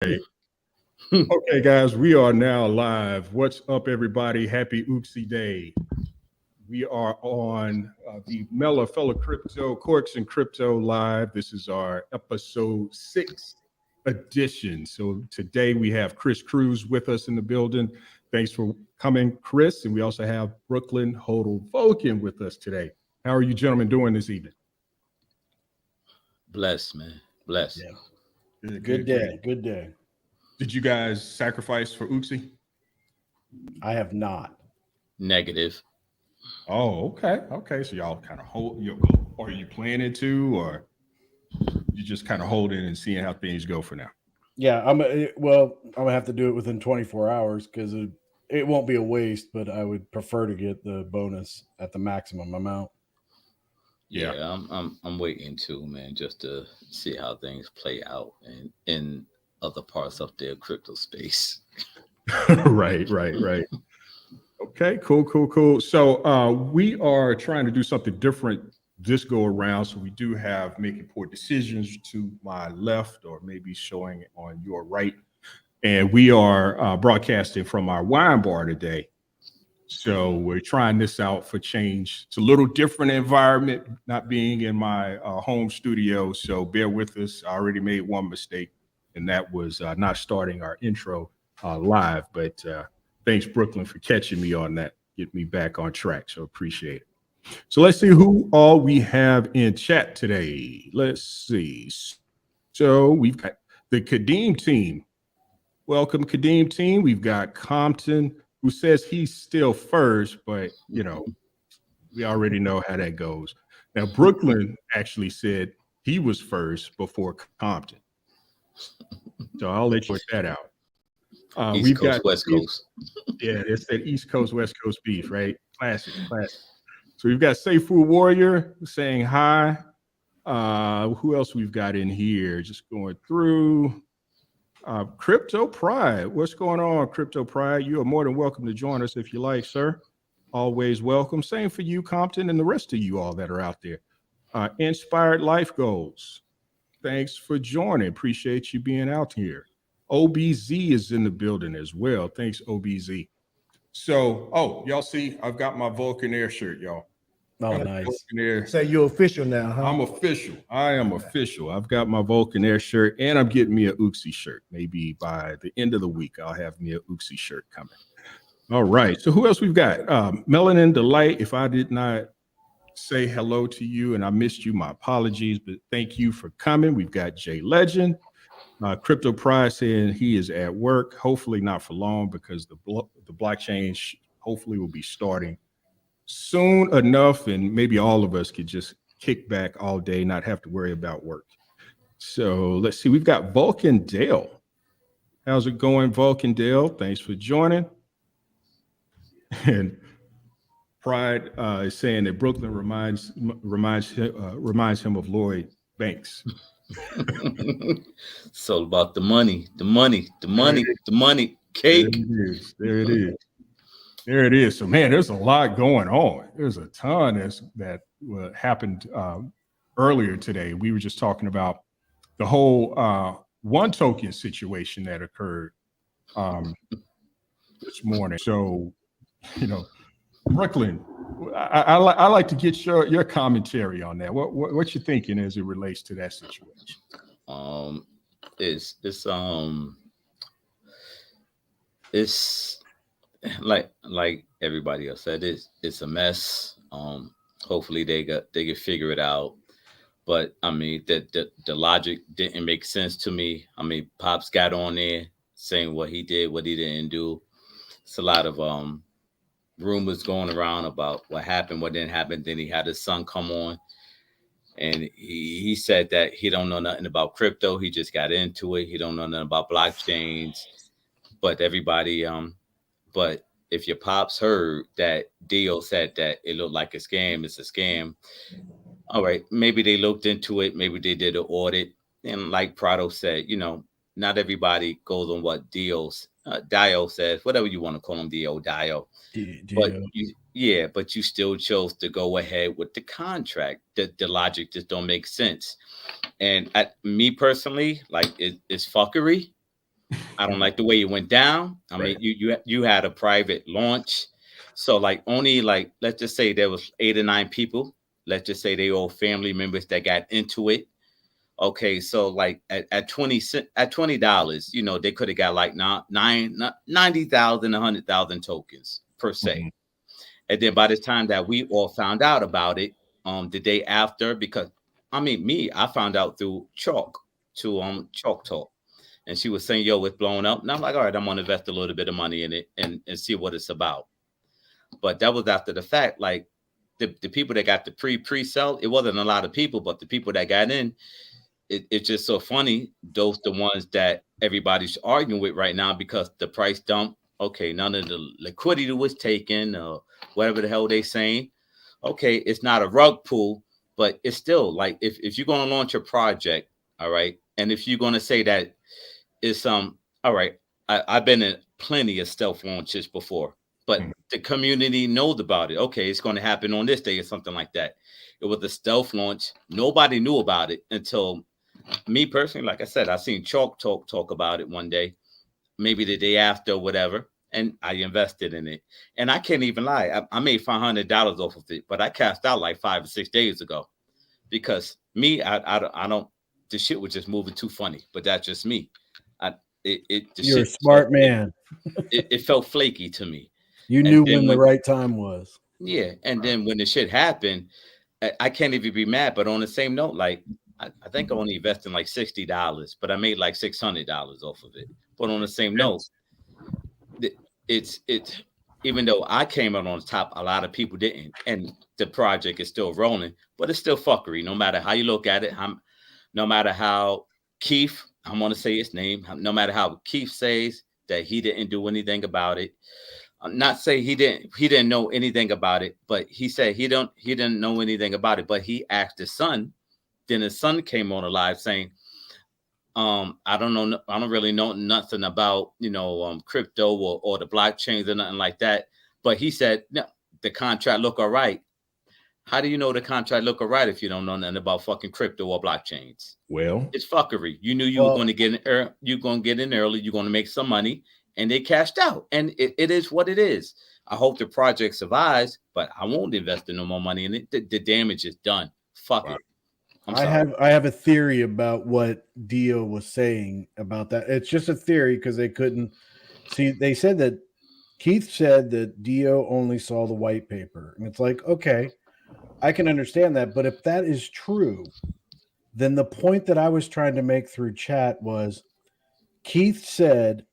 Okay. Okay, guys, we are now live. What's up, everybody? Happy Oopsie Day. We are on the Mella Fellow Crypto, Corks and Crypto Live. This is our EP.6 edition. So today we have Chris Cruz with us in the building. Thanks for coming, Chris. And we also have Brooklyn Hodel Vulcan with us today. How are you gentlemen doing this evening? Bless, man. Bless. Yeah. Good day. Good day. Did you guys sacrifice for Oopsie? I have not. Negative. Oh, okay. Okay. So y'all kind of hold are you planning to, or you just kind of holding and seeing how things go for now? Yeah, I'm gonna have to do it within 24 hours because it won't be a waste, but I would prefer to get the bonus at the maximum amount. Yeah, I'm waiting too, man, just to see how things play out in other parts of the crypto space. Right. Okay, cool. So we are trying to do something different this go around. So we do have making poor decisions to my left, or maybe showing on your right. And we are broadcasting from our wine bar today. So we're trying this out for change. It's a little different environment, not being in my home studio. So bear with us. I already made one mistake, and that was not starting our intro live. But thanks, Brooklyn, for catching me on that. Get me back on track. So appreciate it. So let's see who all we have in chat today. Let's see. So we've got the Kadeem team. Welcome, Kadeem team. We've got Compton, who says he's still first, but we already know how that goes. Now, Brooklyn actually said he was first before Compton. So I'll let you work that out. East Coast, West Coast. Yeah, it's that East Coast, West Coast beef, right? Classic. So we've got Sayfu Warrior saying hi. Who else we've got in here? Just going through. Crypto Pride. What's going on, Crypto Pride? You are more than welcome to join us if you like, sir. Always welcome. Same for you, Compton, and the rest of you all that are out there. Inspired Life Goals. Thanks for joining. Appreciate you being out here. OBZ is in the building as well. Thanks, OBZ. So, y'all see, I've got my Vulcan Air shirt, y'all. Oh, nice. Say you're official now, huh? I'm official. I am official. I've got my Vulcan Air shirt, and I'm getting me a Oopsie shirt. Maybe by the end of the week, I'll have me a Oopsie shirt coming. All right. So who else we've got? Melanin Delight. If I did not say hello to you and I missed you, my apologies, but thank you for coming. We've got Jay Legend. Crypto Pride saying he is at work. Hopefully not for long, because the blockchain hopefully will be starting soon enough, and maybe all of us could just kick back all day, not have to worry about work. So let's see. We've got Vulcan Dale. How's it going, Vulcan Dale? Thanks for joining. And Pride is saying that Brooklyn reminds him of Lloyd Banks. It's all about the money. Cake. There it is. So, man, there's a lot going on. There's a ton that happened earlier today. We were just talking about the whole one token situation that occurred this morning. So, Brooklyn, I like to get your commentary on that. What you thinking as it relates to that situation? It's like everybody else said, it's a mess. Hopefully they can figure it out. But I mean, the logic didn't make sense to me. I mean, Pops got on there saying what he did, what he didn't do. It's a lot of rumors going around about what happened, what didn't happen. Then he had his son come on, and he said that he don't know nothing about crypto. He just got into it. He don't know nothing about blockchains. But everybody, but if your pops heard that Dio said that it looked like a scam, it's a scam. All right, maybe they looked into it. Maybe they did an audit. And like Prado said, not everybody goes on what Dio says, whatever you want to call him, Dio. But but you still chose to go ahead with the contract. The logic just don't make sense. And me personally, like it's fuckery. I don't like the way it went down. I mean, Right. you had a private launch, so like only like let's just say there was 8 or 9 people. Let's just say they all family members that got into it. Okay, so like at 20 cent at $20, they could have got like 90,000, 100,000 tokens per se. Mhm. And then by the time that we all found out about it, the day after, because I mean, I found out through Chalk Talk, and she was saying, "Yo, it's blowing up," and I'm like, "All right, I'm gonna invest a little bit of money in it and see what it's about." But that was after the fact. Like the people that got the pre-sell, it wasn't a lot of people, but the people that got in, it's just so funny. Those the ones that everybody's arguing with right now because the price dump. Okay, none of the liquidity was taken, or whatever the hell they saying. Okay, it's not a rug pull, but it's still like if you're gonna launch a project, all right, and if you're gonna say that it's all right, I've been in plenty of stealth launches before, but Mhm. the community knows about it. Okay, it's gonna happen on this day or something like that. It was a stealth launch. Nobody knew about it until me personally, like I said, I seen Chalk talk about it one day, maybe the day after, or whatever, and I invested in it. And I can't even lie, I made $500 off of it, but I cashed out like 5 or 6 days ago because I don't. The shit was just moving too funny, but that's just me. I the You're a shit smart man. it felt flaky to me. You And knew then when the right time was. yeah, and then when the shit happened, I can't even be mad. But on the same note, like I think I only invested like $60, but I made like $600 off of it. But on the same note, it's even though I came out on top, a lot of people didn't, and the project is still rolling, but it's still fuckery. No matter how you look at it, no matter how Keith, I'm gonna say his name, no matter how Keith says that he didn't do anything about it. Not say he didn't know anything about it, but he said he didn't know anything about it, but he asked his son. Then his son came on live saying, I don't know, I don't really know nothing about crypto or the blockchains or nothing like that. But he said, no, the contract look all right. How do you know the contract look all right if you don't know nothing about fucking crypto or blockchains? Well, It's fuckery. You knew you were Well, going to get in you're going to get in early, you're going to make some money, and they cashed out. And it is what it is. I hope the project survives, but I won't invest in no more money in it. The damage is done. Fuck wow. it. I'm I sorry. have a theory about what Dio was saying about that. It's just a theory because they couldn't see. They said that Keith said that Dio only saw the white paper, and it's like, okay, I can understand that, but if that is true, then the point that I was trying to make through chat was Keith said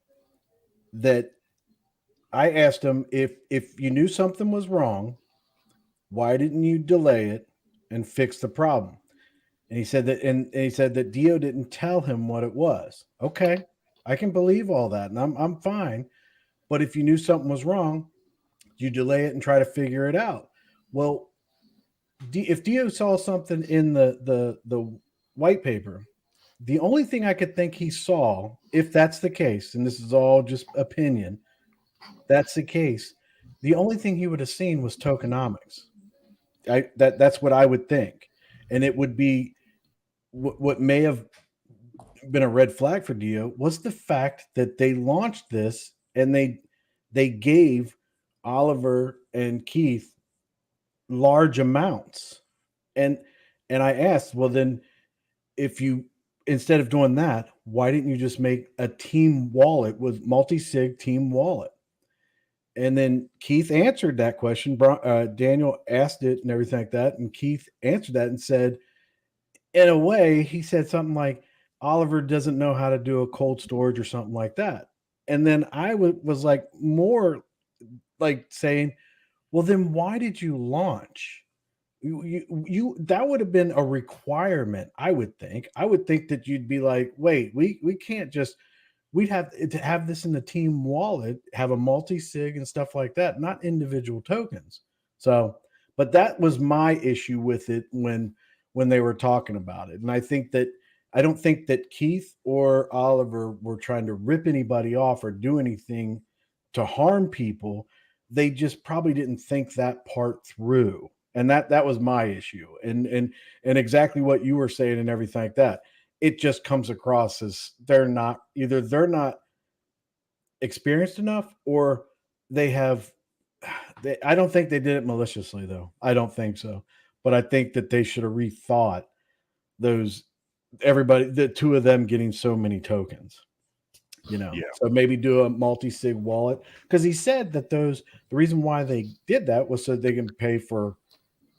that I asked him if you knew something was wrong, why didn't you delay it and fix the problem? And he said that, and he said that Dio didn't tell him what it was. Okay, I can believe all that, and I'm fine. But if you knew something was wrong, you delay it and try to figure it out. Well, if Dio saw something in the white paper, the only thing I could think he saw, if that's the case, and this is all just opinion, that's the case. The only thing he would have seen was tokenomics. That's what I would think, and it would be what may have been a red flag for Dio was the fact that they launched this and they gave Oliver and Keith large amounts. And I asked, well then if you instead of doing that, why didn't you just make a team wallet with multi-sig team wallet? And then Keith answered that question. Daniel asked it and everything like that. And Keith answered that and said, in a way, he said something like, Oliver doesn't know how to do a cold storage or something like that. And then I was like, more like saying, well, then why did you launch? You that would have been a requirement, I would think. I would think that you'd be like, wait, we can't just we'd have to have this in the team wallet, have a multi-sig and stuff like that, not individual tokens. So, but that was my issue with it when they were talking about it. And I don't think that Keith or Oliver were trying to rip anybody off or do anything to harm people. They just probably didn't think that part through. And that was my issue. And exactly what you were saying and everything like that. It just comes across as they're not experienced enough, or they have. I don't think they did it maliciously, though. I don't think so. But I think that they should have rethought those. Everybody, the two of them getting so many tokens. Yeah. So maybe do a multi-sig wallet, because he said that the reason why they did that was so they can pay for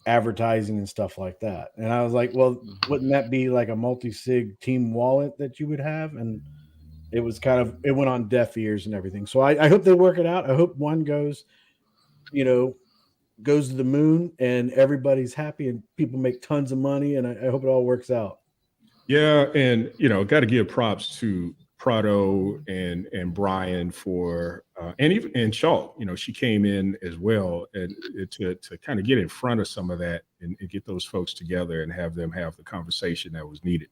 advertising and stuff like that. And I was like, well, wouldn't that be like a multi-sig team wallet that you would have? And it was it went on deaf ears and everything. So I hope they work it out. I hope one goes to the moon and everybody's happy and people make tons of money. And I hope it all works out. Yeah. And, got to give props to Prado and Brian for and Shaw, she came in as well, and to kind of get in front of some of that and get those folks together and have them have the conversation that was needed.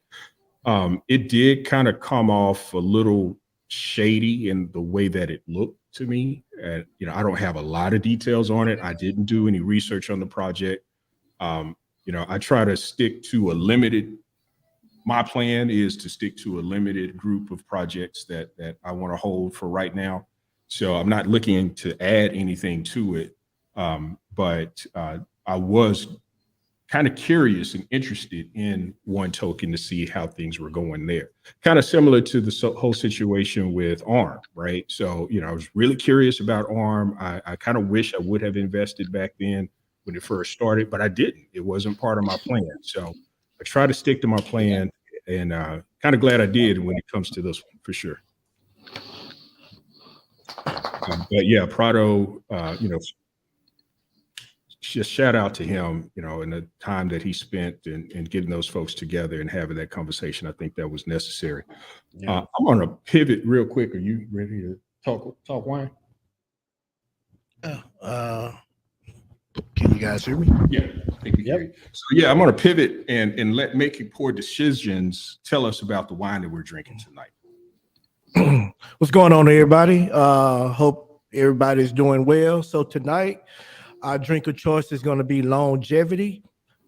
It did kind of come off a little shady in the way that it looked to me. And I don't have a lot of details on it. I didn't do any research on the project. I try to stick to a limited. My plan is to stick to a limited group of projects that I want to hold for right now. So I'm not looking to add anything to it. But I was kind of curious and interested in one token to see how things were going there. Kind of similar to the whole situation with ARM, right? So, I was really curious about ARM. I kind of wish I would have invested back then when it first started, but I didn't. It wasn't part of my plan. So I try to stick to my plan, and kind of glad I did when it comes to this one, for sure. But yeah, Prado, just shout out to him, and the time that he spent in getting those folks together and having that conversation. I think that was necessary. Yeah. I'm going to pivot real quick. Are you ready to talk wine? Can you guys hear me? Yeah, I think we hear you. So yeah, I'm going to pivot and let Making Poor Decisions tell us about the wine that we're drinking tonight. What's going on, everybody? Hope everybody's doing well. So tonight, our drink of choice is going to be Longevity.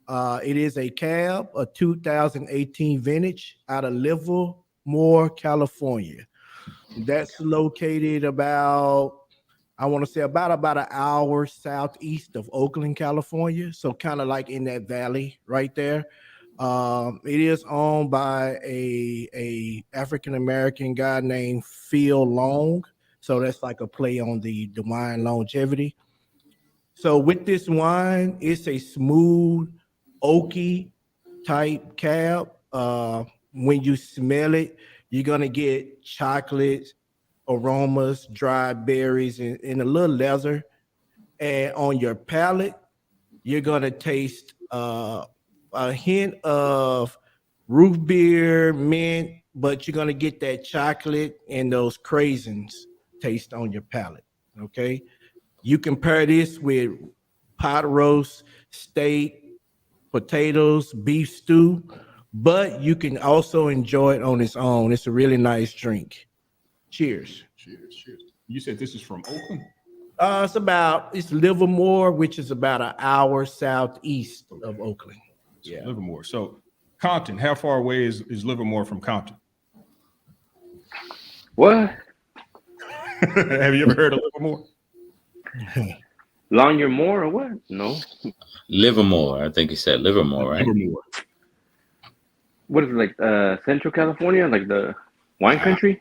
It is a cab, a 2018 vintage out of Livermore, California. That's located about an hour southeast of Oakland, California. So kind of like in that valley right there. It is owned by a African-American guy named Phil Long. So that's like a play on the wine Longevity. So with this wine, it's a smooth, oaky type cab. When you smell it, you're going to get chocolate aromas, dried berries, and a little leather. And on your palate, you're going to taste a hint of root beer, mint, but you're going to get that chocolate and those craisins taste on your palate, okay? You can pair this with pot roast, steak, potatoes, beef stew, but you can also enjoy it on its own. It's a really nice drink. Cheers. Cheers. You said this is from Oakland? It's Livermore, which is about an hour southeast of Oakland. So yeah. Livermore. So Compton, how far away is Livermore from Compton? What? Have you ever heard of Livermore? Longmore or what? No. Livermore. I think he said Livermore, right? Livermore. What is it, like Central California, like the wine country?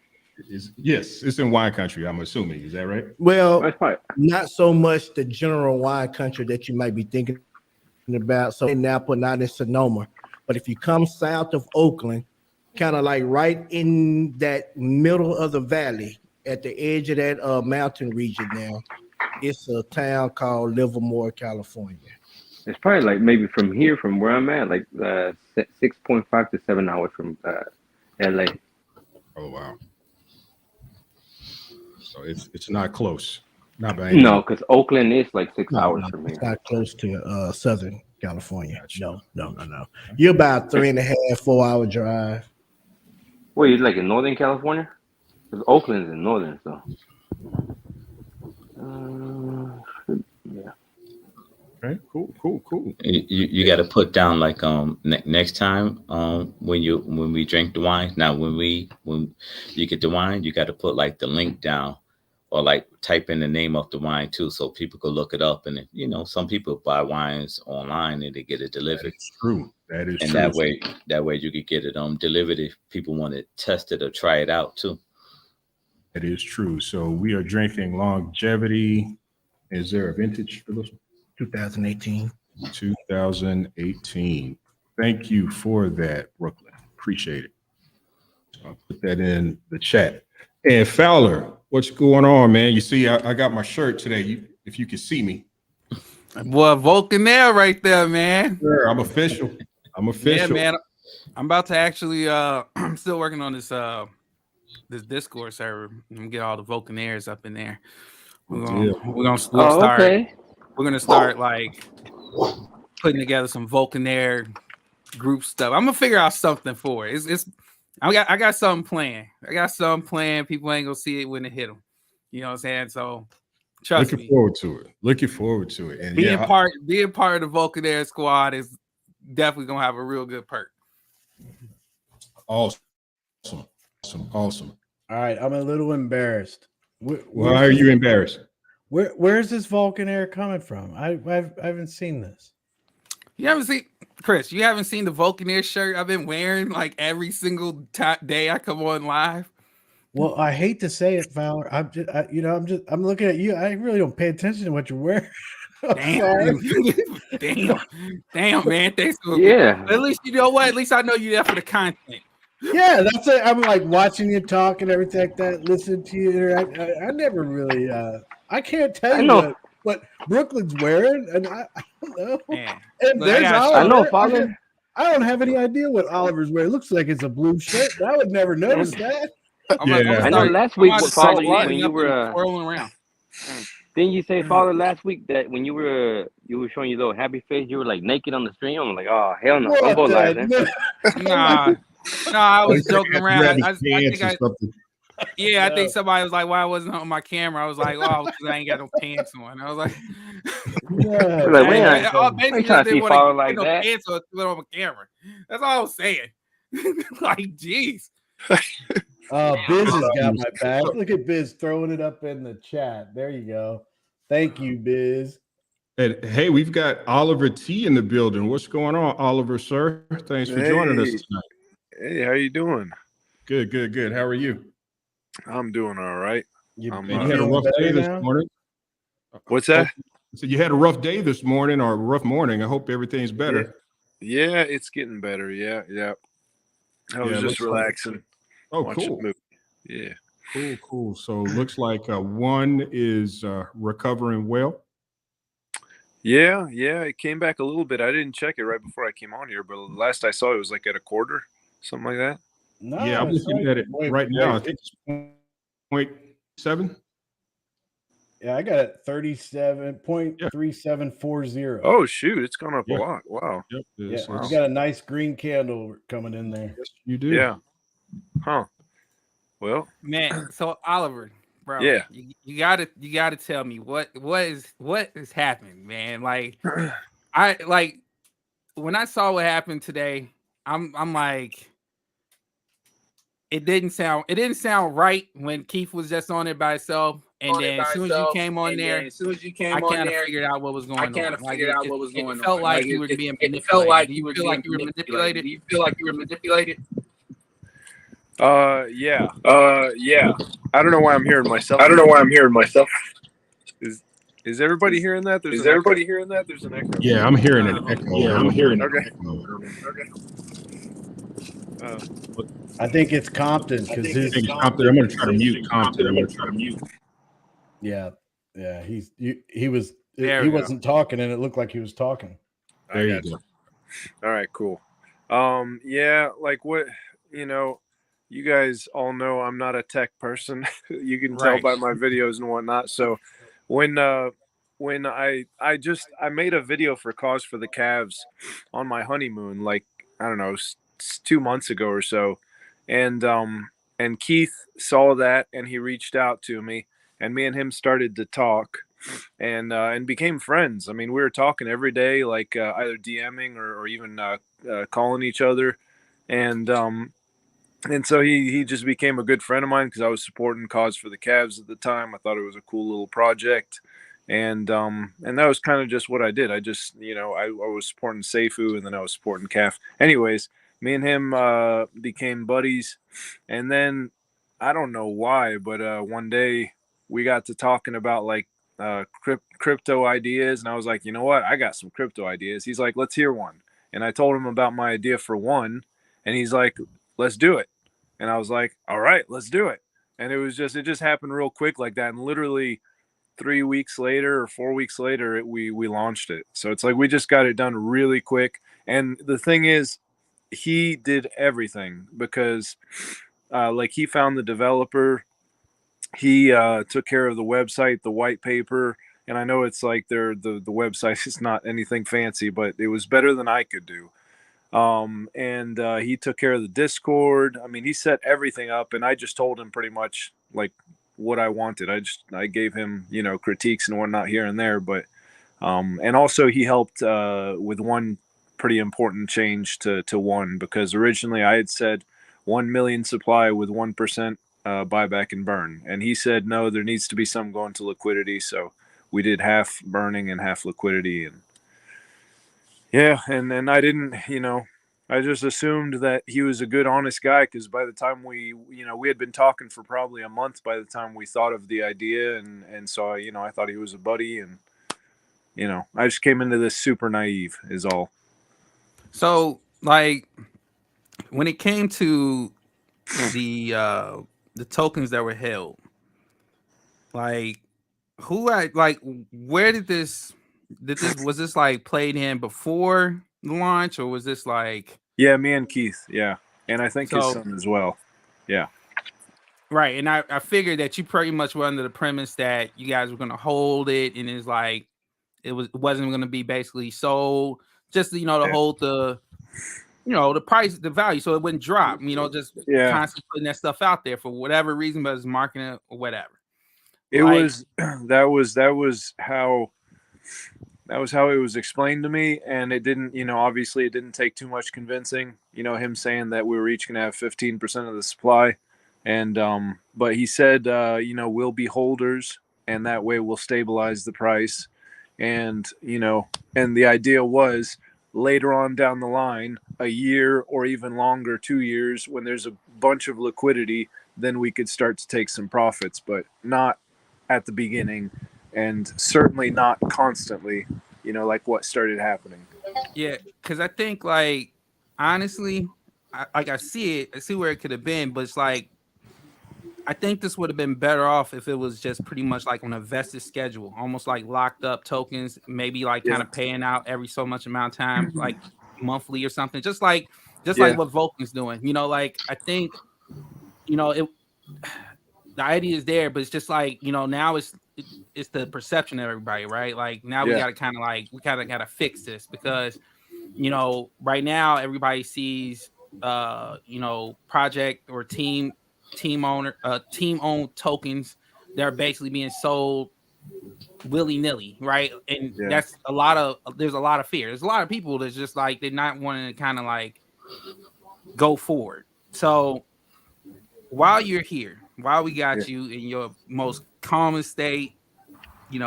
Yes, it's in wine country, I'm assuming. Is that right? Well, not so much the general wine country that you might be thinking about. So in Napa, not in Sonoma. But if you come south of Oakland, kind of like right in that middle of the valley, at the edge of that mountain region now, it's a town called Livermore, California. It's probably like maybe from here, from where I'm at, like 6.5 to 7 hours from LA. Oh, wow. So it's not close. Not by any No, because Oakland is like 6 hours from here. It's not close to Southern California. Gotcha. No. You're about 3.5, 4 hour drive. Wait, you're like in Northern California? Because Oakland's in Northern, so. Yeah. Okay, cool. You got to put down like next time when we drink the wine. Now when you get the wine, you got to put like the link down or like type in the name of the wine too, so people could look it up. And some people buy wines online and they get it That delivered. is true. That is And true. that way you could get it delivered if people want to test it or try it out too. That is true. So we are drinking longevity. Is there a vintage for this one? 2018. 2018. Thank you for that, Brooklyn. Appreciate it. So I'll put that in the chat. And Fowler, what's going on, man? You see, I got my shirt today. If you can see me. Boy, Vulcanaire right there, man. Sure, I'm official. Yeah, man. I'm about to actually I'm still working on this Discord server. I'm gonna get all the Vulcanaires up in there. We'll start. Okay. We're gonna start like putting together some Vulcanaire group stuff. I'm gonna figure out something for it. I got something planned. People ain't gonna see it when it hit them. You know what I'm saying? So trust me. Looking forward to it. And being part of the Vulcanaire squad is definitely gonna have a real good perk. Awesome. All right, I'm a little embarrassed. Why are you embarrassed? Where's this Vulcan Air coming from? I haven't seen this. You haven't seen Chris? You haven't seen the Vulcanaire shirt I've been wearing like every single day I come on live. Well, I hate to say it, Fowler. I'm looking at you. I really don't pay attention to what you're wearing. Damn, man. Thanks for At least you know what? At least I know you're there for the content. Yeah, that's it. I'm like watching you talk and everything like that, listening to you interact. I never really I can't tell you what Brooklyn's wearing, and I don't know. Man. And Look, there's Oliver. I know, Father. I don't have any idea what Oliver's wearing. It looks like it's a blue shirt, but I would never notice that. I know last week, Father, when you were swirling around. Didn't you say, Father, last week that when you were showing your little happy face, you were like naked on the stream? I'm like, oh hell no, don't go live then. Nah, I was joking around. I think somebody was like, "Why wasn't on my camera?" I was like, "Oh, because I ain't got no pants on." I was like, "Basically, trying to see Father like that." Pants on my camera. That's all I was saying. Like, jeez. Biz has got my back. Look at Biz throwing it up in the chat. There you go. Thank you, Biz. And hey, we've got Oliver T in the building. What's going on, Oliver, sir? Thanks for joining us tonight. Hey, how you doing? Good. How are you? I'm doing all right. You had a rough day this morning. What's that? So you had a rough day this morning or a rough morning. I hope everything's better. Yeah, it's getting better. Yeah. I was just relaxing. Cool. Yeah. Cool. So looks like one is recovering well. Yeah. It came back a little bit. I didn't check it right before I came on here, but last I saw it was like at a quarter, something like that. No, yeah, I'm looking at it right now. I think it's 0.7. Yeah, I got it 37.3740. Oh shoot, it's gone up a lot. Wow. Yep. You got a nice green candle coming in there. Yes, you do. Yeah. Huh. Well, man. So Oliver, bro. Yeah. You gotta tell me what is happening, man. Like, I like when I saw what happened today. I'm like. It didn't sound right when Keith was just on it by himself, and then as soon as you came on there, I kind of figured out what was going on. It felt like you were being manipulated. Do you feel like you were manipulated? Yeah. I don't know why I'm hearing myself. Is everybody hearing that? There's an echo. Yeah, I'm hearing an echo. Okay. I think it's Compton because I'm going to try to mute Compton. Yeah. He wasn't talking, and it looked like he was talking. There you go. All right, cool. Yeah, like what you guys all know, I'm not a tech person. You can tell by my videos and whatnot. So when I made a video for Cause for the Cavs on my honeymoon, like I don't know, 2 months ago or so. And Keith saw that and he reached out to me, and me and him started to talk and became friends. I mean, we were talking every day, like either DMing or even calling each other. And and so he just became a good friend of mine because I was supporting Cause for the Cavs at the time. I thought it was a cool little project, and that was kind of just what I did. I just I was supporting Seifu, and then I was supporting Calf. Anyways, me and him became buddies, and then I don't know why, but one day we got to talking about like crypto ideas, and I was like, you know what, I got some crypto ideas. He's like, let's hear one, and I told him about my idea for one, and he's like, let's do it. And I was like, all right, let's do it. And it just happened real quick like that. And literally 3 weeks later or 4 weeks later, we launched it. So it's like we just got it done really quick. And the thing is, he did everything because like he found the developer, he took care of the website, the white paper. And I know it's like the website is not anything fancy, but it was better than I could do. And he took care of the Discord. I mean, he set everything up, and I just told him pretty much like what I wanted. I gave him critiques and whatnot here and there, but and also he helped with one pretty important change to one, because originally I had said 1 million supply with 1% buyback and burn, and he said no, there needs to be some going to liquidity. So we did half burning and half liquidity, and yeah, and then I didn't, I just assumed that he was a good, honest guy, because by the time we had been talking for probably a month by the time we thought of the idea, and so I thought he was a buddy, and I just came into this super naive, is all. So, like, when it came to the tokens that were held, like, where did this was this like played in before the launch, or was this like Yeah, me and Keith, yeah, and I think his So- son as well. Yeah, right? And I figured that you pretty much were under the premise that you guys were gonna hold it, and it's like it wasn't gonna be basically sold, just to Yeah. hold the the price, the value, so it wouldn't drop. Just Yeah. constantly putting that stuff out there for whatever reason, but it's marketing or whatever. it Like- was that was how it was explained to me, and it didn't obviously it didn't take too much convincing, him saying that we were each going to have 15% of the supply, and but he said we'll be holders, and that way we'll stabilize the price, and and the idea was later on down the line, a year or even longer, 2 years, when there's a bunch of liquidity, then we could start to take some profits, but not at the beginning, and certainly not constantly, like what started happening. Yeah, because I think, like, honestly, I see it. I see where it could have been, but it's like I think this would have been better off if it was just pretty much like on a vested schedule, almost like locked up tokens, maybe like kind of paying out every so much amount of time, like monthly or something, just like what Vulcan's doing. Like I think it. The idea is there, but it's just like now it's the perception of everybody, right? Like now we got to gotta fix this, because right now everybody sees project or team owned tokens that are basically being sold willy-nilly, right? And there's a lot of fear. There's a lot of people that's just like they're not wanting to kind of like go forward. So while you're here, while we got you in your most calmest state, you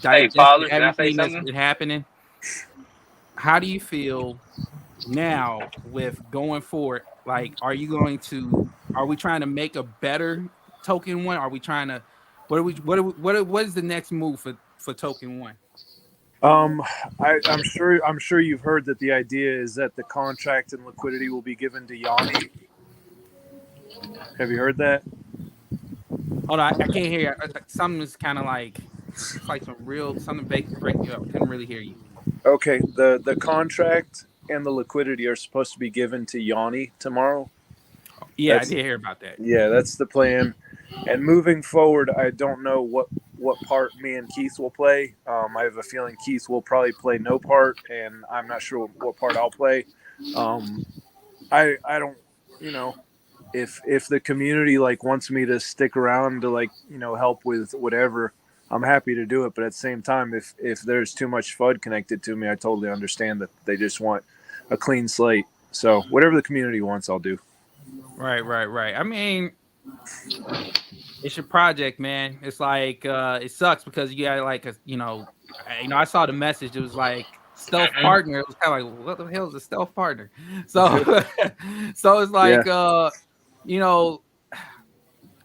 digest Father, can I say everything that's something? been happening. How do you feel now with going forward? Like, are we trying to make a better token one? Are we trying to, what is the next move for token one? I'm sure you've heard that the idea is that the contract and liquidity will be given to Yanni. Have you heard that? Hold on, I can't hear you. Something's kind of like it's like something breaking you up. I couldn't really hear you. Okay, the contract and the liquidity are supposed to be given to Yanni tomorrow. Yeah, I did hear about that. Yeah, that's the plan. And moving forward, I don't know what part me and Keith will play. I have a feeling Keith will probably play no part, and I'm not sure what part I'll play. I don't, if the community like wants me to stick around to like help with whatever, I'm happy to do it. But at the same time, if there's too much FUD connected to me, I totally understand that they just want a clean slate. So whatever the community wants, I'll do. Right. I mean, it's your project, man. It's like it sucks because you got like I saw the message. It was like stealth partner. It was kind of like, what the hell is a stealth partner? So so it's like you know,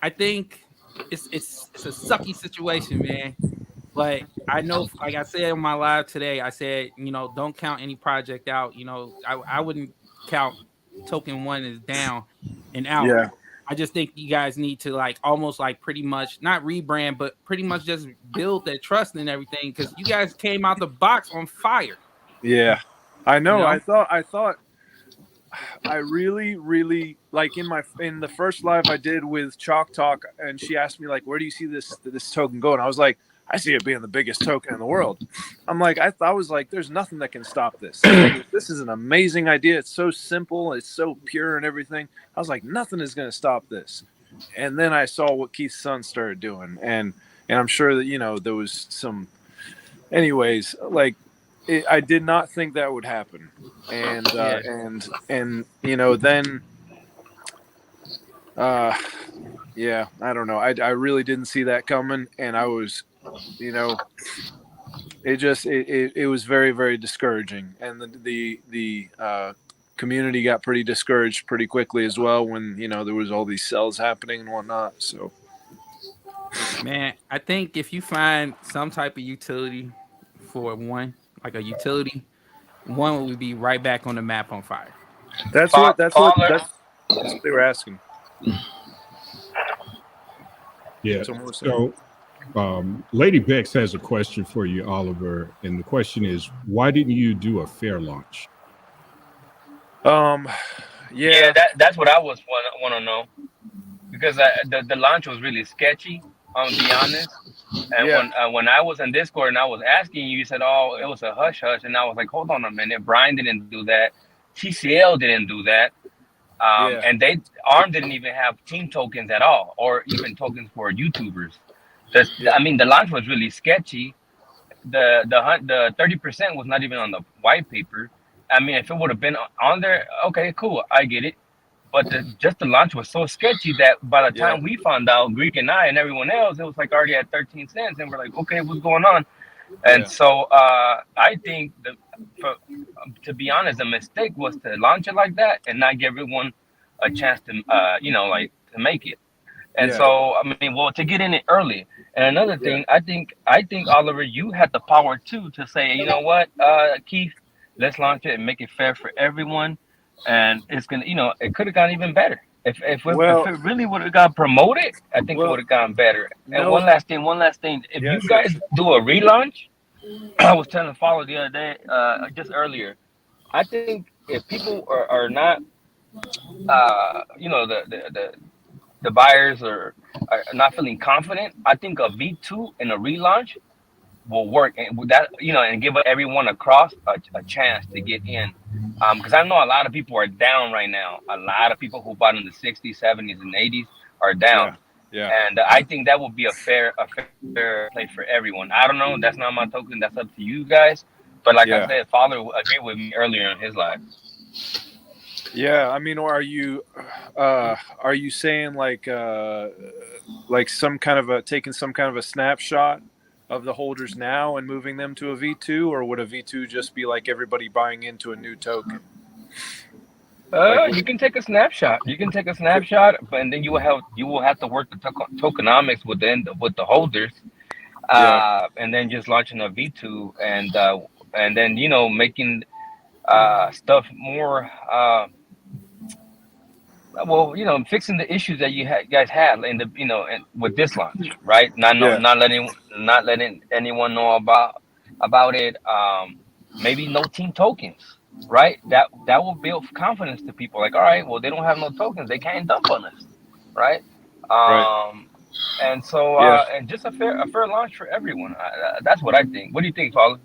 I think it's a sucky situation, man. But I know, like I said on my live today, I said, don't count any project out. I wouldn't count token one as down and out. Yeah. I just think you guys need to like almost like pretty much not rebrand, but pretty much just build that trust and everything because you guys came out the box on fire. Yeah. I know. You know? I thought I really like in the first live I did with Chalk Talk, and she asked me like, where do you see this token going? I was like, I see it being the biggest token in the world. I'm like, I was like, there's nothing that can stop this. This is an amazing idea. It's so simple. It's so pure and everything. I was like, nothing is going to stop this. And then I saw what Keith's son started doing. And I'm sure that, there was some, anyways, like I did not think that would happen. And, then, yeah, I don't know. I really didn't see that coming. And I was, it was very, very discouraging. And the community got pretty discouraged pretty quickly as well when, there was all these sales happening and whatnot. So, man, I think if you find some type of utility for one, like a utility, one would be right back on the map on fire. That's what they were asking. Yeah. So, Lady Bex has a question for you, Oliver, and the question is, why didn't you do a fair launch? Yeah, that's what I want to know, because the launch was really sketchy. To be honest, and when I was in Discord and I was asking you, you said, "Oh, it was a hush hush," and I was like, "Hold on a minute, Brian didn't do that, TCL didn't do that." And ARM didn't even have team tokens at all, or even tokens for YouTubers. I mean, the launch was really sketchy. The 30% was not even on the white paper. I mean, if it would have been on there, okay, cool, I get it. But just the launch was so sketchy that by the time we found out, Greek and I and everyone else, it was like already at 13 cents, and we're like, okay, what's going on? And so I think to be honest, the mistake was to launch it like that and not give everyone a chance to, to make it. And so, I mean, to get in it early. And another thing, I think Oliver, you had the power too to say, you know what, Keith, let's launch it and make it fair for everyone. And it's gonna, it could have gone even better. If it really would have got promoted, I think it would have gone better. And one last thing, if you guys do a relaunch, I was telling Follow the other day, just earlier, I think if people are not, the buyers are not feeling confident, I think a V2 and a relaunch will work, and with that, and give everyone across a chance to get in. Because I know a lot of people are down right now. A lot of people who bought in the 60s, 70s, and 80s are down. Yeah. And I think that would be a fair play for everyone. I don't know. That's not my token. That's up to you guys. But like I said, Father agreed with me earlier in his live. Yeah, I mean, or are you saying like some kind of taking some kind of a snapshot of the holders now and moving them to a V2, or would a V2 just be like everybody buying into a new token? You can take a snapshot. And then you will have to work the tokenomics with the holders, and then just launching a V2 and then making stuff more. Fixing the issues that you guys had in the and with this launch, right? Not letting anyone know about it. Maybe no team tokens, right? That will build confidence to people. Like, all right, well, they don't have no tokens, they can't dump on us, right? And so and just a fair launch for everyone. That's what I think. What do you think, Paulo?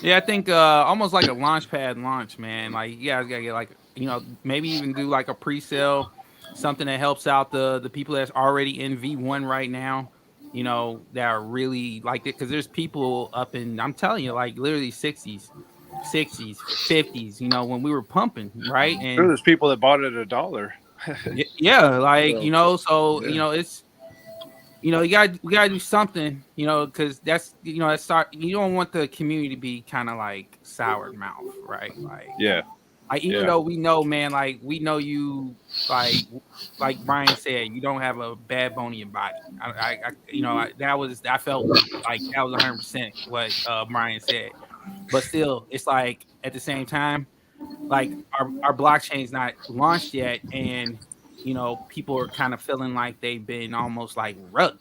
Yeah, I think almost like a launchpad launch, man. Like, you guys gotta get like, maybe even do like a pre-sale, something that helps out the people that's already in V1 right now, that are really like it. Because there's people up in, I'm telling you, like literally 60s, 50s, when we were pumping, right? And sure, there's people that bought it at $1. Yeah, like So, so yeah. it's we gotta do something, because that's that's you don't want the community to be kind of like soured mouth, right? Yeah. Like even Yeah. though we know, man, like we know you, like like Brian said, you don't have a bad bone in your body. I felt like that was 100% what Brian said, but still, it's like at the same time, like our blockchain's not launched yet, and people are kind of feeling like they've been almost like rugged,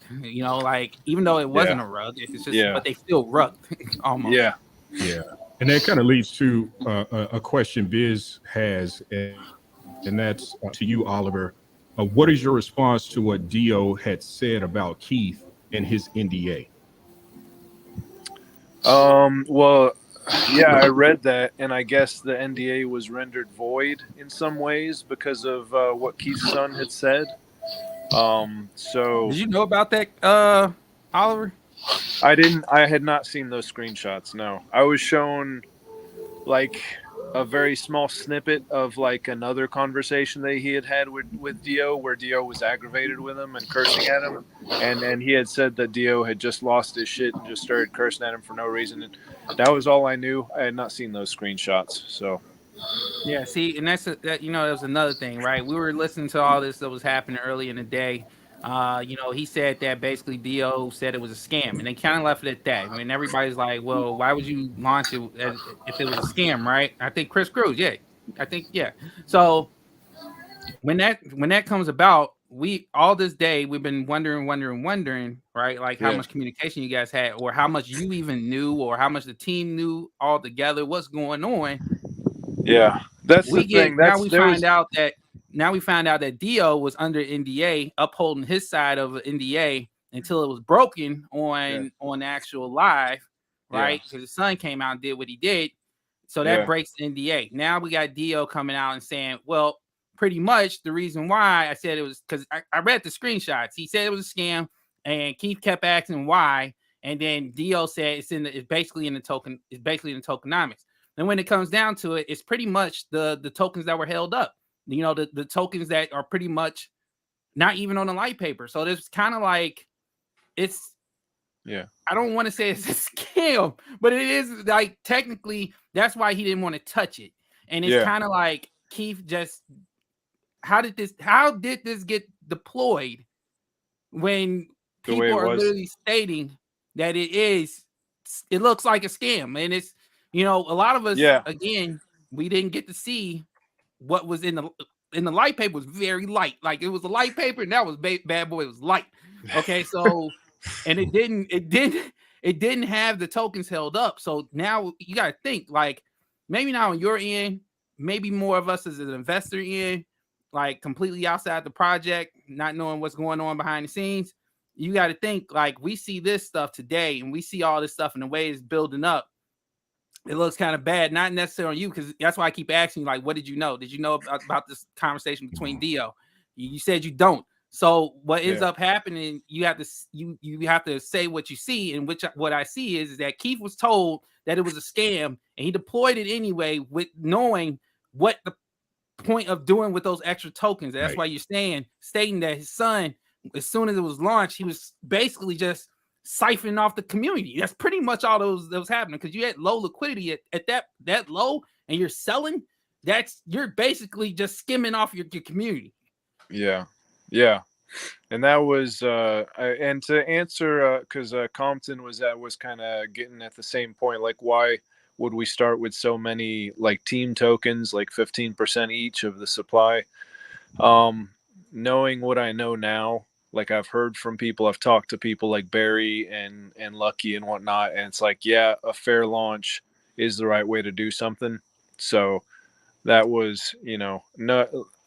like even though it Yeah. wasn't a rug, it's just Yeah. but they feel rugged almost. Yeah. Yeah. And that kind of leads to a question Biz has, and that's to you, Oliver. What is your response to what Dio had said about Keith and his NDA? Well, yeah, I read that, and I guess the NDA was rendered void in some ways because of what Keith's son had said. So Did you know about that, Oliver? I had not seen those screenshots. No, I was shown like a very small snippet of like another conversation that he had had with Dio, where Dio was aggravated with him and cursing at him, and he had said that Dio had just lost his shit and just started cursing at him for no reason. And that was all I knew. I had not seen those screenshots. So Yeah, see, and that that was another thing, right? We were listening to all this that was happening early in the day. He said that basically Dio said it was a scam, and they kind of left it at that. I mean, everybody's like, "Well, why would you launch it if it was a scam?" Right? I think Chris Cruz, yeah, I think yeah. So when that comes about, we all this day we've been wondering, right? Like how yeah, much communication you guys had, or how much you even knew, or how much the team knew all together, what's going on. yeah, that's the we thing. get now That's we there find was out that Dio was under NDA, upholding his side of an NDA until it was broken yeah, on actual live, yeah, right? Because his son came out and did what he did, so that yeah, breaks the NDA. Now we got Dio coming out and saying, well, pretty much the reason why I said it was because I read the screenshots. He said it was a scam, and Keith kept asking why, and then Dio said it's basically in the tokenomics. And when it comes down to it, it's pretty much the tokens that were held up. The tokens that are pretty much not even on the light paper. So there's kind of like it's yeah, I don't want to say it's a scam, but it is like technically that's why he didn't want to touch it. And it's yeah, kind of like Keith just how did this get deployed when the way people it are was. literally stating that it looks like a scam, and it's a lot of us, Yeah, again, we didn't get to see what was in the light paper. Was very light, like it was a light paper, and that was bad boy, it was light. Okay, so and it didn't have the tokens held up. So now you got to think, like, maybe not on your end, maybe more of us as an investor in, like, completely outside the project, not knowing what's going on behind the scenes. You got to think, like, we see this stuff today and we see all this stuff and the way it's building up. It looks kind of bad, not necessarily on you, because that's why I keep asking you, like, what did you know? Did you know about this conversation between Dio? You said you don't. So what ends yeah, up happening, you have to say what you see, and what I see is that Keith was told that it was a scam, and he deployed it anyway, with knowing what the point of doing with those extra tokens. That's Right. why you're stating that his son, as soon as it was launched, he was basically just siphoning off the community. That's pretty much all that was happening, because you had low liquidity at that low, and you're selling. You're basically just skimming off your community. yeah, yeah. And that was and to answer because Compton was kind of getting at the same point, like why would we start with so many like team tokens, like 15% each of the supply? Knowing what I know now, like I've heard from people, I've talked to people like Barry and Lucky and whatnot, and it's like, yeah, a fair launch is the right way to do something. So that was, no,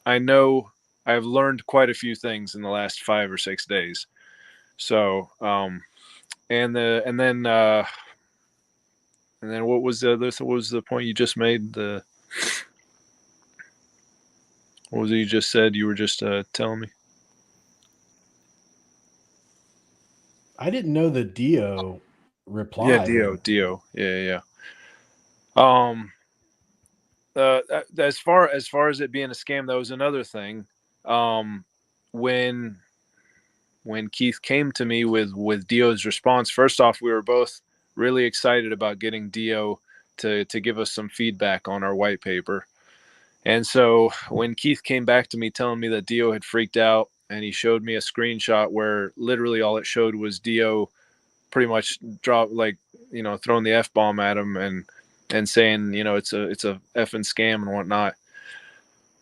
I know I've learned quite a few things in the last 5 or 6 days. So, and then what was what was the point you just made? What was it you just said? You were just telling me. I didn't know that Dio Yeah, replied. Dio. Yeah, yeah. As far as it being a scam, that was another thing. um, when Keith came to me with Dio's response, first off, we were both really excited about getting Dio to give us some feedback on our white paper. And so when Keith came back to me telling me that Dio had freaked out, and he showed me a screenshot where literally all it showed was Dio pretty much throwing the F-bomb at him and saying, it's a effing scam and whatnot.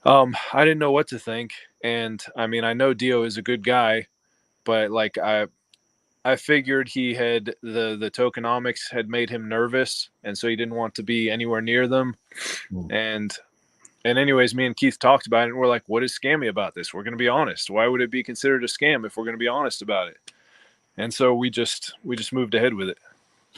I didn't know what to think. And I mean, I know Dio is a good guy, but like I figured he had the tokenomics had made him nervous, and so he didn't want to be anywhere near them. And anyways, me and Keith talked about it, and we're like, what is scammy about this? We're going to be honest. Why would it be considered a scam if we're going to be honest about it? And so we just moved ahead with it.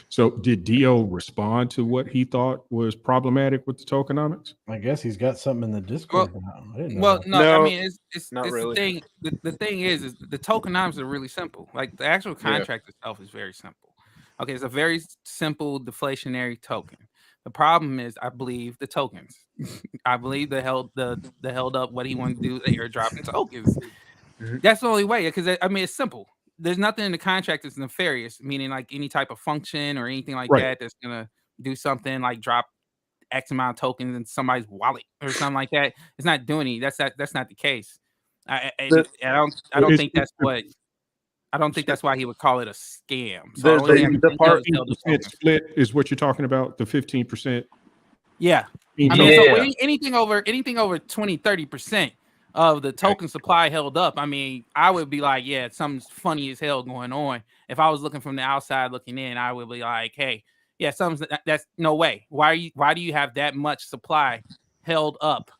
So did Dio respond to what he thought was problematic with the tokenomics? I guess he's got something in the Discord now. I didn't know Well, that. no, I mean it's not it's really. the thing. The thing is the tokenomics are really simple. Like the actual contract itself is very simple. Okay, it's a very simple deflationary token. The problem is, I believe the tokens. I believe the held up what he wanted to do, the airdropping tokens. That's the only way, because I mean it's simple. There's nothing in the contract that's nefarious, meaning like any type of function or anything like that that's gonna do something like drop X amount of tokens in somebody's wallet or something like that. It's not doing any. That's not the case. I don't think that's what. I don't think that's why he would call it a scam. So the part 15% split is what you're talking about. The 15%. Yeah. I mean, so anything over 20-30% of the token supply held up, I mean, I would be like, yeah, something's funny as hell going on. If I was looking from the outside looking in, I would be like, hey, yeah, that's no way. Why do you have that much supply held up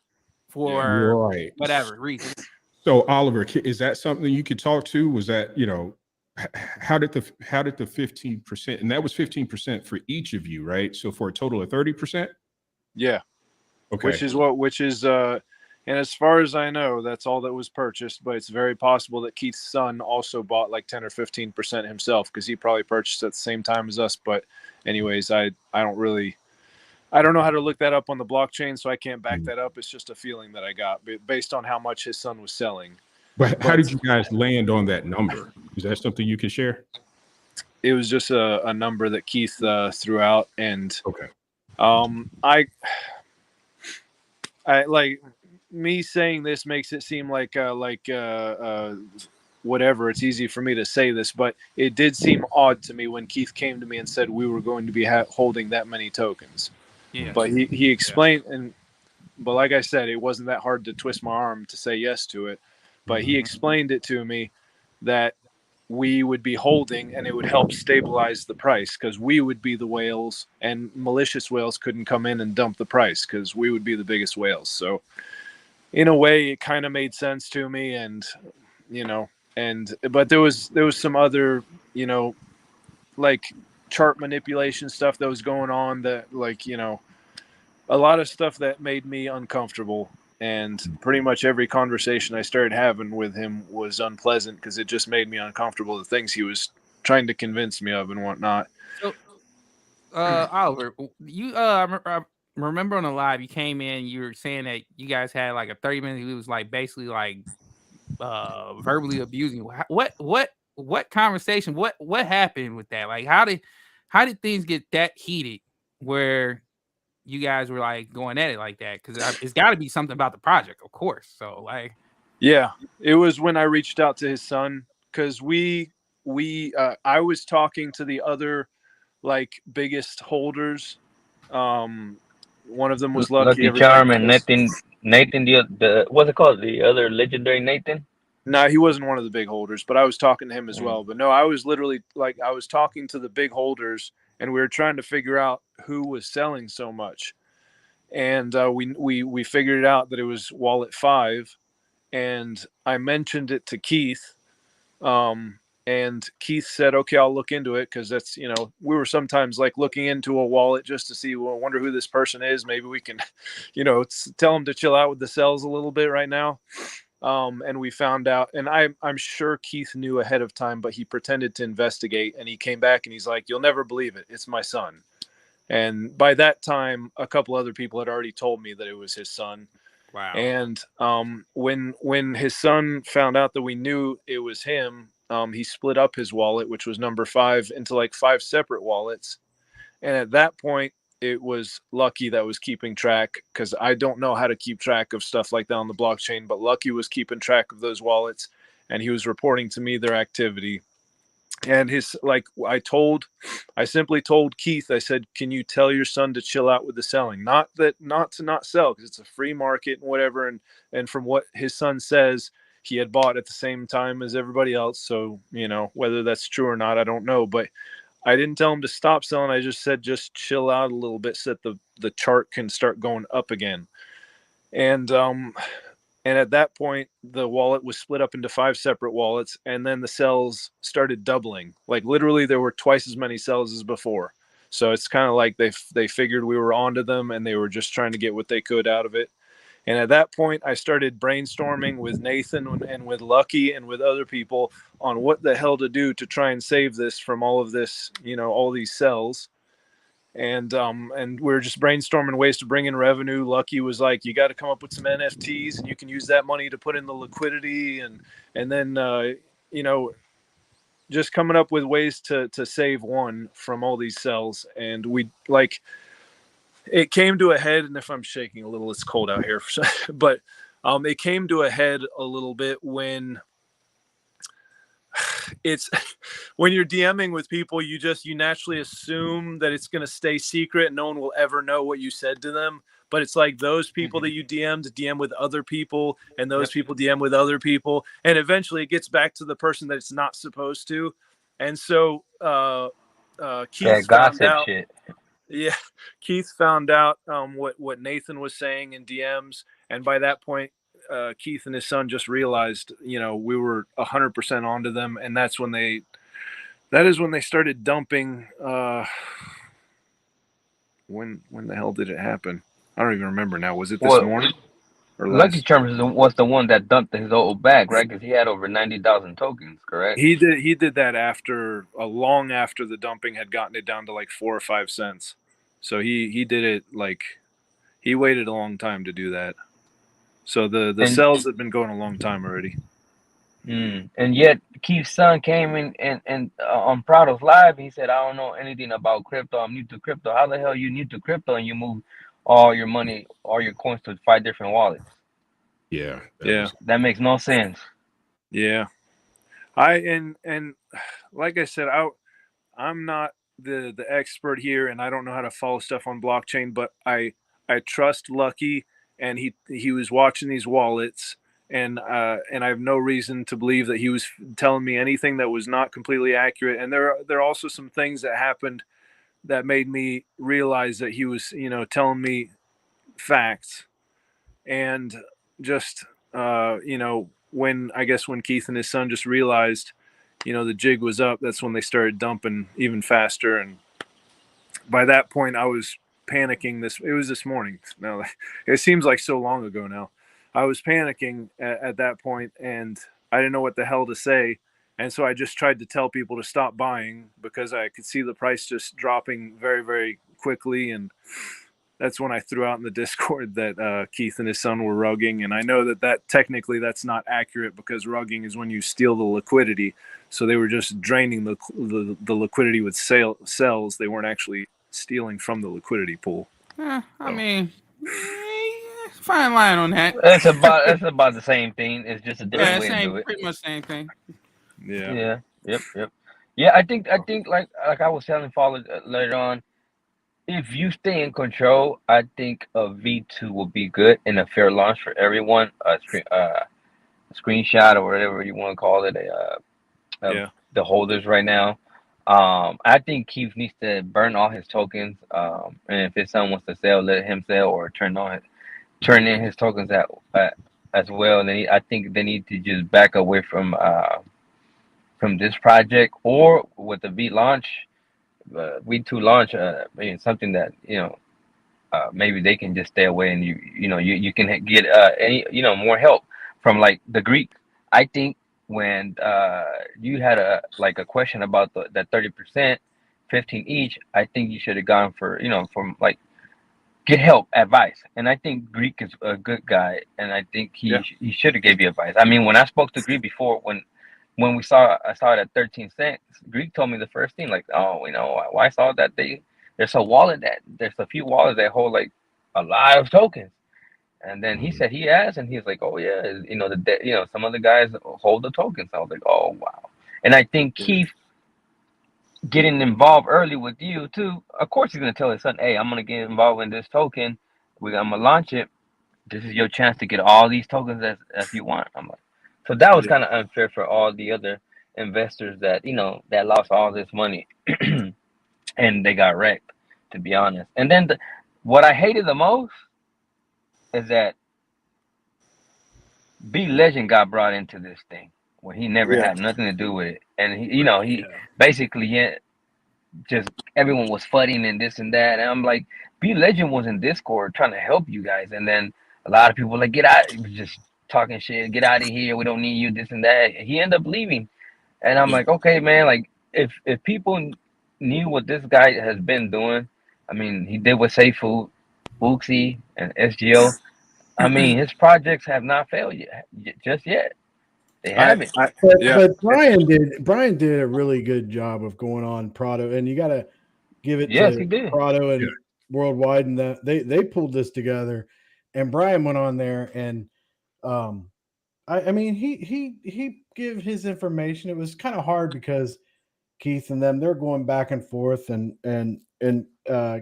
for whatever reason? So Oliver, is that something you could talk to? Was that, how did the 15%, and that was 15% for each of you, right? So for a total of 30%? Yeah. Okay. Which is and as far as I know, that's all that was purchased, but it's very possible that Keith's son also bought like 10 or 15% himself, because he probably purchased at the same time as us. But anyways, I don't know how to look that up on the blockchain, so I can't back that up. It's just a feeling that I got based on how much his son was selling. But how did you guys land on that number? Is that something you can share? It was just a number that Keith threw out, and I like me saying this makes it seem like whatever. It's easy for me to say this, but it did seem odd to me when Keith came to me and said we were going to be holding that many tokens. Yeah. But he explained, but like I said, it wasn't that hard to twist my arm to say yes to it. But he explained it to me that we would be holding, and it would help stabilize the price, because we would be the whales, and malicious whales couldn't come in and dump the price because we would be the biggest whales. So in a way, it kind of made sense to me, and but there was some other like chart manipulation stuff that was going on, that a lot of stuff that made me uncomfortable. And pretty much every conversation I started having with him was unpleasant, because it just made me uncomfortable, the things he was trying to convince me of and whatnot. So, Oliver, you I remember on the live you came in, you were saying that you guys had like a 30-minute. He was like basically like verbally abusing you. What conversation? What happened with that? Like how did things get that heated where you guys were like going at it like that? Because it's got to be something about the project, of course. So like, yeah, it was when I reached out to his son, because I was talking to the other like biggest holders. One of them was Lucky Charm, and Nathan, the what's it called? The other legendary Nathan. No, he wasn't one of the big holders, but I was talking to him as well. But no, I was literally I was talking to the big holders, and we were trying to figure out who was selling so much. And we figured out that it was Wallet 5, and I mentioned it to Keith. And Keith said, okay, I'll look into it, because that's, we were sometimes like looking into a wallet just to see, well, I wonder who this person is. Maybe we can, tell them to chill out with the sells a little bit right now. And we found out, and I'm sure Keith knew ahead of time, but he pretended to investigate, and he came back and he's like, you'll never believe it. It's my son. And by that time, a couple other people had already told me that it was his son. Wow. And when his son found out that we knew it was him, he split up his wallet, which was number 5, into like 5 separate wallets. And at that point, it was Lucky that was keeping track, because I don't know how to keep track of stuff like that on the blockchain, but Lucky was keeping track of those wallets, and he was reporting to me their activity. And his, like, I simply told Keith, I said, can you tell your son to chill out with the selling? Not to not sell, because it's a free market and whatever. And from what his son says, he had bought at the same time as everybody else. So, whether that's true or not, I don't know. But I didn't tell him to stop selling. I just said, just chill out a little bit so that the chart can start going up again. And at that point, the wallet was split up into 5 separate wallets, and then the cells started doubling. Like, literally, there were twice as many cells as before. So it's kind of like they figured we were onto them, and they were just trying to get what they could out of it. And at that point, I started brainstorming with Nathan and with Lucky and with other people on what the hell to do to try and save this from all of this, all these cells. And we were just brainstorming ways to bring in revenue. Lucky was like, you got to come up with some NFTs, and you can use that money to put in the liquidity, and then just coming up with ways to save one from all these cells. And it came to a head, and if I'm shaking a little, it's cold out here, but it came to a head a little bit when when you're DMing with people, you naturally assume that it's going to stay secret and no one will ever know what you said to them. But it's like those people that you DM with other people, and those people DM with other people, and eventually it gets back to the person that it's not supposed to. And so Keith found out. Shit. Yeah, Keith found out what Nathan was saying in DMs, and by that point, Keith and his son just realized, we were 100% onto them, and that is when they started dumping. When the hell did it happen? I don't even remember now. Was it this morning or Lucky last? Charms was the one that dumped his old bag, right? Because he had over 90,000 tokens, correct? He did that after long after the dumping had gotten it down to like 4 or 5 cents. So he did it he waited a long time to do that. So the cells had been going a long time already. And yet Keith's son came in and on Prado's live, he said, I don't know anything about crypto. I'm new to crypto. How the hell you new to crypto and you move all your money, all your coins to 5 different wallets? Yeah. That makes no sense. Yeah. And like I said, I'm not the expert here, and I don't know how to follow stuff on blockchain, but I trust Lucky, and he was watching these wallets, and I have no reason to believe that he was telling me anything that was not completely accurate. And there are also some things that happened that made me realize that he was, telling me facts. And just when Keith and his son just realized, the jig was up, that's when they started dumping even faster. And by that point, I was panicking. It was this morning. Now, it seems like so long ago now. I was panicking at that point, and I didn't know what the hell to say. And so I just tried to tell people to stop buying, because I could see the price just dropping very, very quickly. And that's when I threw out in the Discord that Keith and his son were rugging. And I know that technically that's not accurate, because rugging is when you steal the liquidity. So they were just draining the liquidity with cells. They weren't actually stealing from the liquidity pool. I mean, fine line on that. That's about the same thing. It's just a different way to do it. Pretty much same thing. Yeah. Yep. Yeah, I think like I was telling Father later on, if you stay in control, I think a V2 will be good and a fair launch for everyone. A screenshot or whatever you want to call it. The holders right now. I think Keith needs to burn all his tokens. And if his son wants to sell, let him sell, or turn in his tokens as well. And then I think they need to just back away from this project, or with the V2 launch, something that maybe they can just stay away, and you can get any more help from like the Greek. I think when you had a question about that 30%, 15 each, I think you should have gone for from like get help, advice. And I think Greek is a good guy, and I think Yeah. he should have gave you advice. I mean, when I spoke to Greek before, when I saw it at 13 cents, Greek told me the first thing, like, oh, why I saw that there's a wallet there's a few wallets that hold like a lot of tokens. And then he said he asked, and he's like, oh yeah, some of the guys hold the tokens. I was like, oh wow. And I think Keith getting involved early with you too. Of course, he's gonna tell his son, "Hey, I'm gonna get involved in this token. I'm gonna launch it. This is your chance to get all these tokens as you want." I'm like, so that was Yeah. kind of unfair for all the other investors that that lost all this money and they got wrecked, to be honest. And then what I hated the most is that B Legend got brought into this thing when he never Yeah. had nothing to do with it, and he basically just everyone was fighting and this and that, and I'm like, B Legend was in Discord trying to help you guys, and then a lot of people were like, get out, he was just talking shit, get out of here, we don't need you, this and that. He ended up leaving, and I'm like, okay, man, like if people knew what this guy has been doing, I mean, he did with Safe Food, Booksy, and SGO. I mean, his projects have not failed just yet. They haven't. Yeah. But Brian did a really good job of going on Prado, and you got to give it Yes, he to did. Prado and Worldwide, and they pulled this together. And Brian went on there, and I mean he gave his information. It was kind of hard because Keith and them they're going back and forth, and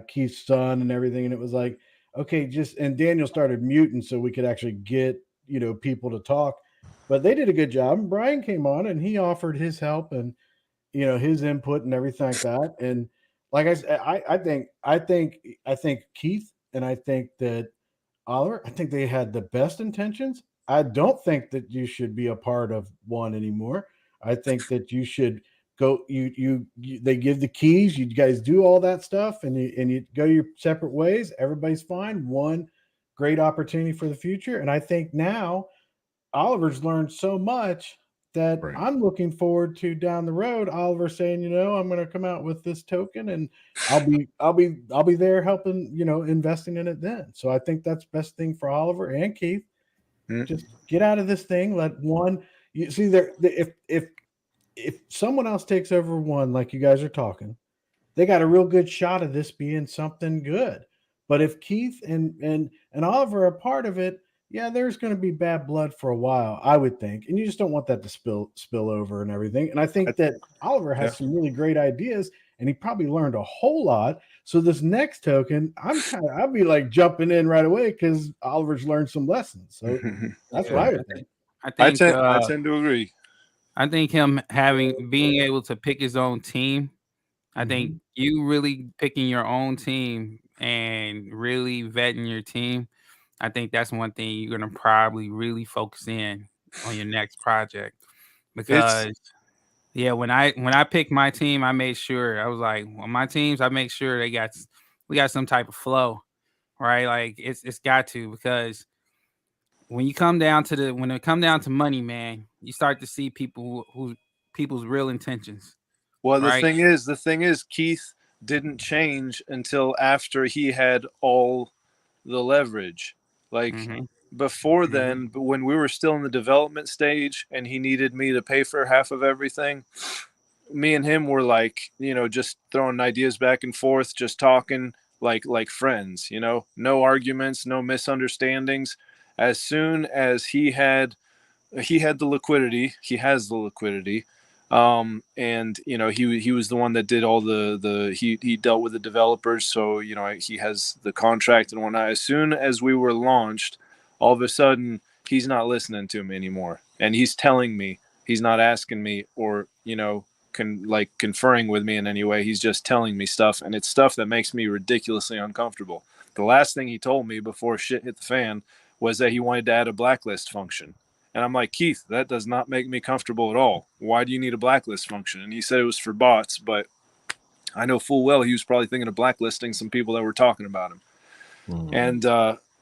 Keith's son and everything, and it was like, okay, just and Daniel started muting so we could actually get people to talk. But they did a good job. And Brian came on and he offered his help and his input and everything like that. And like I said, I think Keith and I think that Oliver, I think they had the best intentions. I don't think that you should be a part of one anymore. I think that you should go. They give the keys. You guys do all that stuff, and you go your separate ways. Everybody's fine. One great opportunity for the future, and I think now Oliver's learned so much that Right. I'm looking forward to down the road. Oliver saying, I'm going to come out with this token, and I'll be there helping, investing in it then. So I think that's best thing for Oliver and Keith. Mhm. Just get out of this thing. Let one. You see there. If someone else takes over one, like you guys are talking, they got a real good shot of this being something good. But if Keith and Oliver are part of it, yeah, there's going to be bad blood for a while, I would think, and you just don't want that to spill over and everything. And I think that Oliver has some really great ideas, and he probably learned a whole lot. So this next token, I'll be like jumping in right away because Oliver's learned some lessons. So that's what I would think. I tend to agree. I think him being able to pick his own team. I think you really picking your own team and really vetting your team. I think that's one thing you're gonna probably really focus in on your next project because when I picked my team, I made sure I was like, well, my teams, I make sure we got some type of flow, right? Like it's got to because when it come down to money, man, you start to see people's real intentions. Well, right? the thing is, Keith didn't change until after he had all the leverage. Like before then, but when we were still in the development stage and he needed me to pay for half of everything, me and him were like, just throwing ideas back and forth, just talking like friends, no arguments, no misunderstandings. As soon as he had the liquidity, he has the liquidity. And he was the one that did all he dealt with the developers, so he has the contract and whatnot. As soon as we were launched, all of a sudden he's not listening to me anymore, and he's telling me, he's not asking me or conferring with me in any way. He's just telling me stuff, and it's stuff that makes me ridiculously uncomfortable. The last thing he told me before shit hit the fan was that he wanted to add a blacklist function. And I'm like, Keith, that does not make me comfortable at all. Why do you need a blacklist function? And he said it was for bots, but I know full well he was probably thinking of blacklisting some people that were talking about him.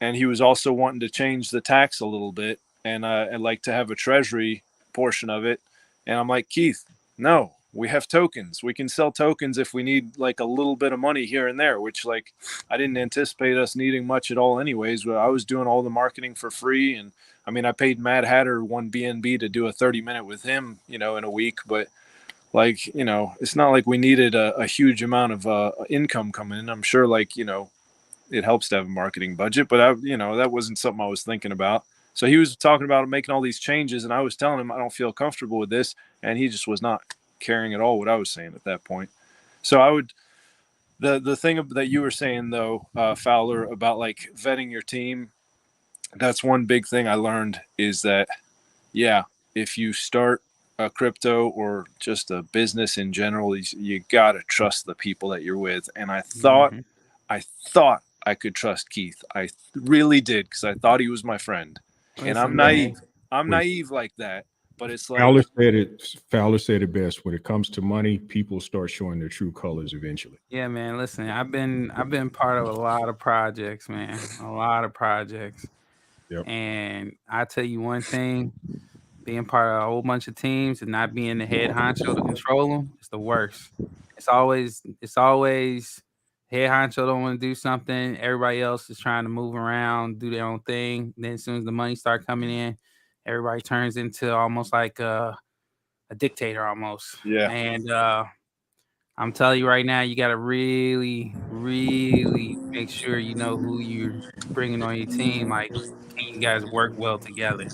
And he was also wanting to change the tax a little bit and like to have a treasury portion of it. And I'm like, Keith, no, we have tokens. We can sell tokens if we need like a little bit of money here and there, which like I didn't anticipate us needing much at all anyways. But I was doing all the marketing for free. And I mean, I paid Mad Hatter one BNB to do a 30-minute with him, in a week. But like, it's not like we needed a huge amount of income coming in. I'm sure like, it helps to have a marketing budget, but that wasn't something I was thinking about. So he was talking about making all these changes, and I was telling him I don't feel comfortable with this, and he just was not caring at all what I was saying at that point. So I would, the thing that you were saying though, Fowler, about like vetting your team, that's one big thing I learned is that, yeah, if you start a crypto or just a business in general, you gotta trust the people that you're with. And I thought I could trust Keith. I really did, because I thought he was my friend. And I'm Listen, man. naive. I'm naive like that. But it's like Fowler said it best. When it comes to money, people start showing their true colors eventually. Yeah, man. Listen, I've been part of a lot of projects, man. A lot of projects. Yep. And I tell you one thing, being part of a whole bunch of teams and not being the head honcho to control them, it's the worst. It's always head honcho don't want to do something. Everybody else is trying to move around, do their own thing. Then as soon as the money start coming in, everybody turns into almost like a dictator almost. Yeah. And I'm telling you right now, you got to really, really make sure you know who you're bringing on your team. Like, can you guys work well together?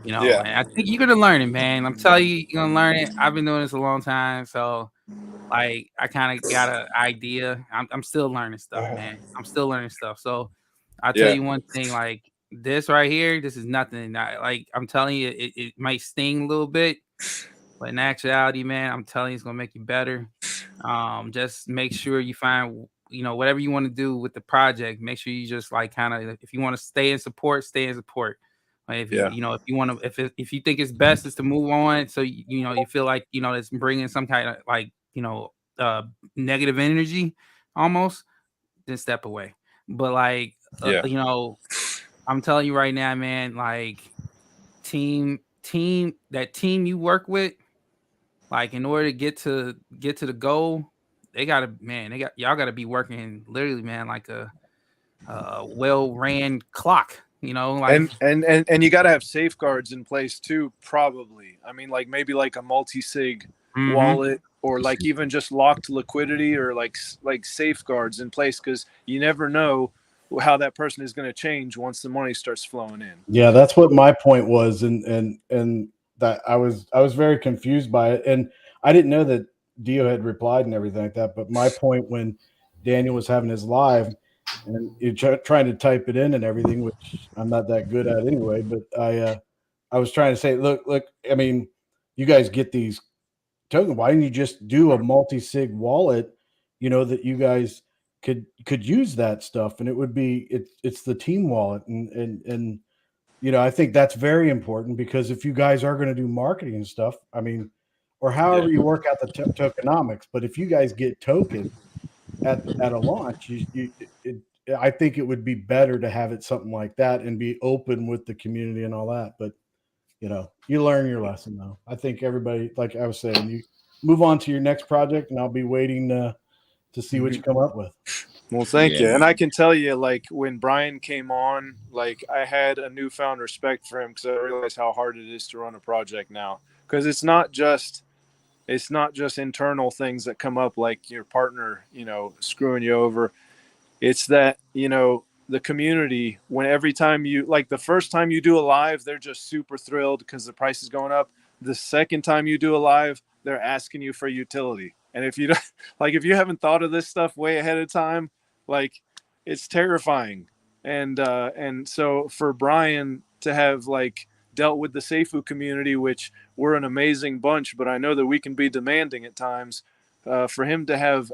Yeah. And I think you're gonna learn it, man. I'm telling you, you're gonna learn it. I've been doing this a long time, so like I kind of got an idea. I'm still learning stuff, man. I'm still learning stuff. So I'll tell you one thing, like this right here, this is nothing. I'm telling you, it might sting a little bit, but in actuality, man, I'm telling you, it's gonna make you better. Just make sure you find, whatever you want to do with the project. Make sure you just like kind of, if you want to stay in support, stay in support. If Yeah. if you want to, if you think it's best is to move on, so you feel like it's bringing some kind of like negative energy almost, then step away. But like I'm telling you right now, man, like team that team you work with, like in order to get to the goal, y'all gotta be working literally, man, like a well ran clock. Like and you got to have safeguards in place too, probably. I mean, like maybe like a multi-sig wallet, or like even just locked liquidity, or like safeguards in place, because you never know how that person is going to change once the money starts flowing in. Yeah, that's what my point was, and that I was very confused by it, and I didn't know that Dio had replied and everything like that. But my point, when Daniel was having his live and you're trying to type it in and everything, which I'm not that good at anyway, but I was trying to say, look, I mean, you guys get these tokens. Why didn't you just do a multi-sig wallet, that you guys could use that stuff, and it would be it's the team wallet, and I think that's very important, because if you guys are going to do marketing and stuff, I mean, or however you work out the tokenomics, but if you guys get tokens at a launch, I think it would be better to have it something like that and be open with the community and all that. But you learn your lesson, though. I think everybody, like I was saying, you move on to your next project, and I'll be waiting to see what you come up with. Well, thank you. And I can tell you, like when Brian came on, like I had a newfound respect for him, because I realized how hard it is to run a project now. Because it's not just internal things that come up, like your partner, screwing you over. It's that, the community, when every time you, like the first time you do a live, they're just super thrilled because the price is going up. The second time you do a live, they're asking you for utility. And if you don't, like, if you haven't thought of this stuff way ahead of time, like it's terrifying. And so for Brian to have like dealt with the Seifu community, which we're an amazing bunch, but I know that we can be demanding at times, for him to have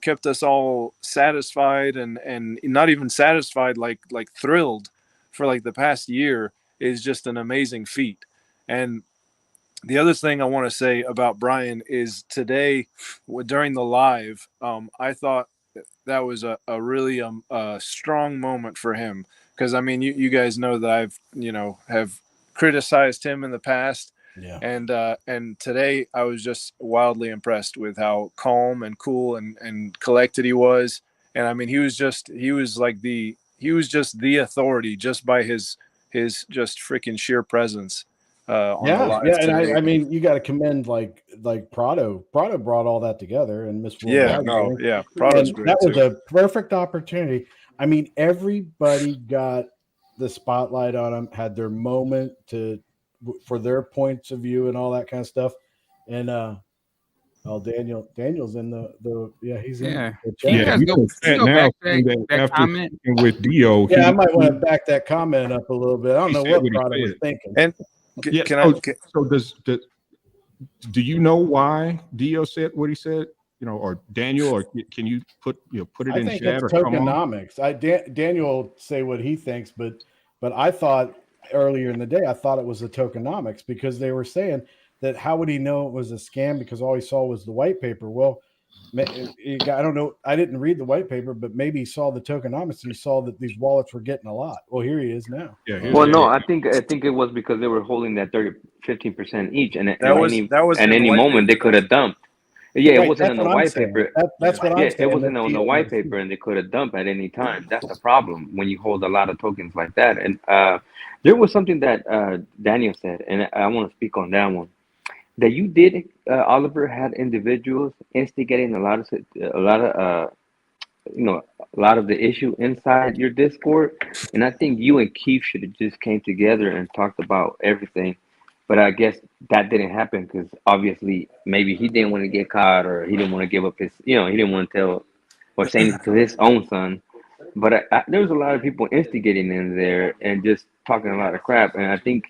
kept us all satisfied and not even satisfied, like thrilled for like the past year, is just an amazing feat. And the other thing I want to say about Brian is today during the live, I thought that was a really strong moment for him, because I mean you guys know that I've have criticized him in the past, Yeah. And today I was just wildly impressed with how calm and cool and collected he was. And I mean, he was just the authority just by his just freaking sheer presence on the live And today. I mean, you got to commend like Prado. Prado brought all that together, and Miss Yeah, Worldwide. no, yeah, Prado's And great that was too. a perfect opportunity. I mean, everybody got the spotlight on them, had their moment for their points of view and all that kind of stuff. And Daniel's in the he's in Yeah. the Can you chat. Yeah, guys he's go, in the can you chat go now back to saying that, that that after comment? speaking with Dio, Yeah, I might want to back that comment up a little bit. I don't he know said what what he Prado was said. thinking. And Yeah. So do you know why Dio said what he said? Or Daniel, or can you put it I in think chat it's or come on? tokenomics. Daniel will say what he thinks, but I thought earlier in the day, I thought it was the tokenomics because they were saying that how would he know it was a scam because all he saw was the white paper. Well, I don't know. I didn't read the white paper, but maybe he saw the tokenomics and he saw that these wallets were getting a lot. Well, here he is now. Yeah. Well, no, Daniel. I think it was because they were holding that 15% each, and that wasn't in the any white moment they paper, could though. have dumped. Yeah, it Right. wasn't That's in the what I'm white saying. paper. That's what I'm Yeah, it saying. wasn't That on the Dio white knows too. paper, and they could have dumped at any time. That's the problem when you hold a lot of tokens like that. And there was something that Daniel said, and I want to speak on that one. That you did, Oliver, had individuals instigating a lot of the issue inside your Discord, and I think you and Keith should have just came together and talked about everything. But I guess that didn't happen because obviously maybe he didn't want to get caught, or he didn't want to give up his, he didn't want to tell or say anything to his own son. But there was a lot of people instigating in there and just talking a lot of crap, and I think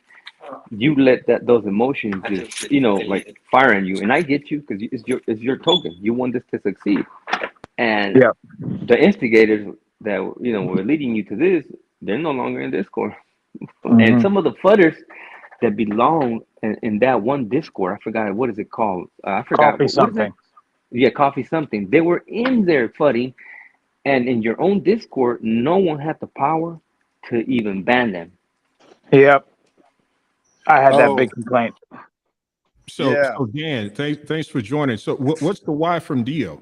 you let those emotions just like fire in you. And I get you because it's your token. You want this to succeed, and Yeah. the instigators that were leading you to this, they're no longer in Discord. And Mhm. some of the fudders that belong in that one Discord, I forgot what is it called. I forgot Coffee what is that? something. Yeah, coffee something. They were in there fudding, and in your own Discord, no one had the power to even ban them. Yep. I had that Oh, big complaint. yeah. So Dan, thanks for joining. So what's the why from Dio?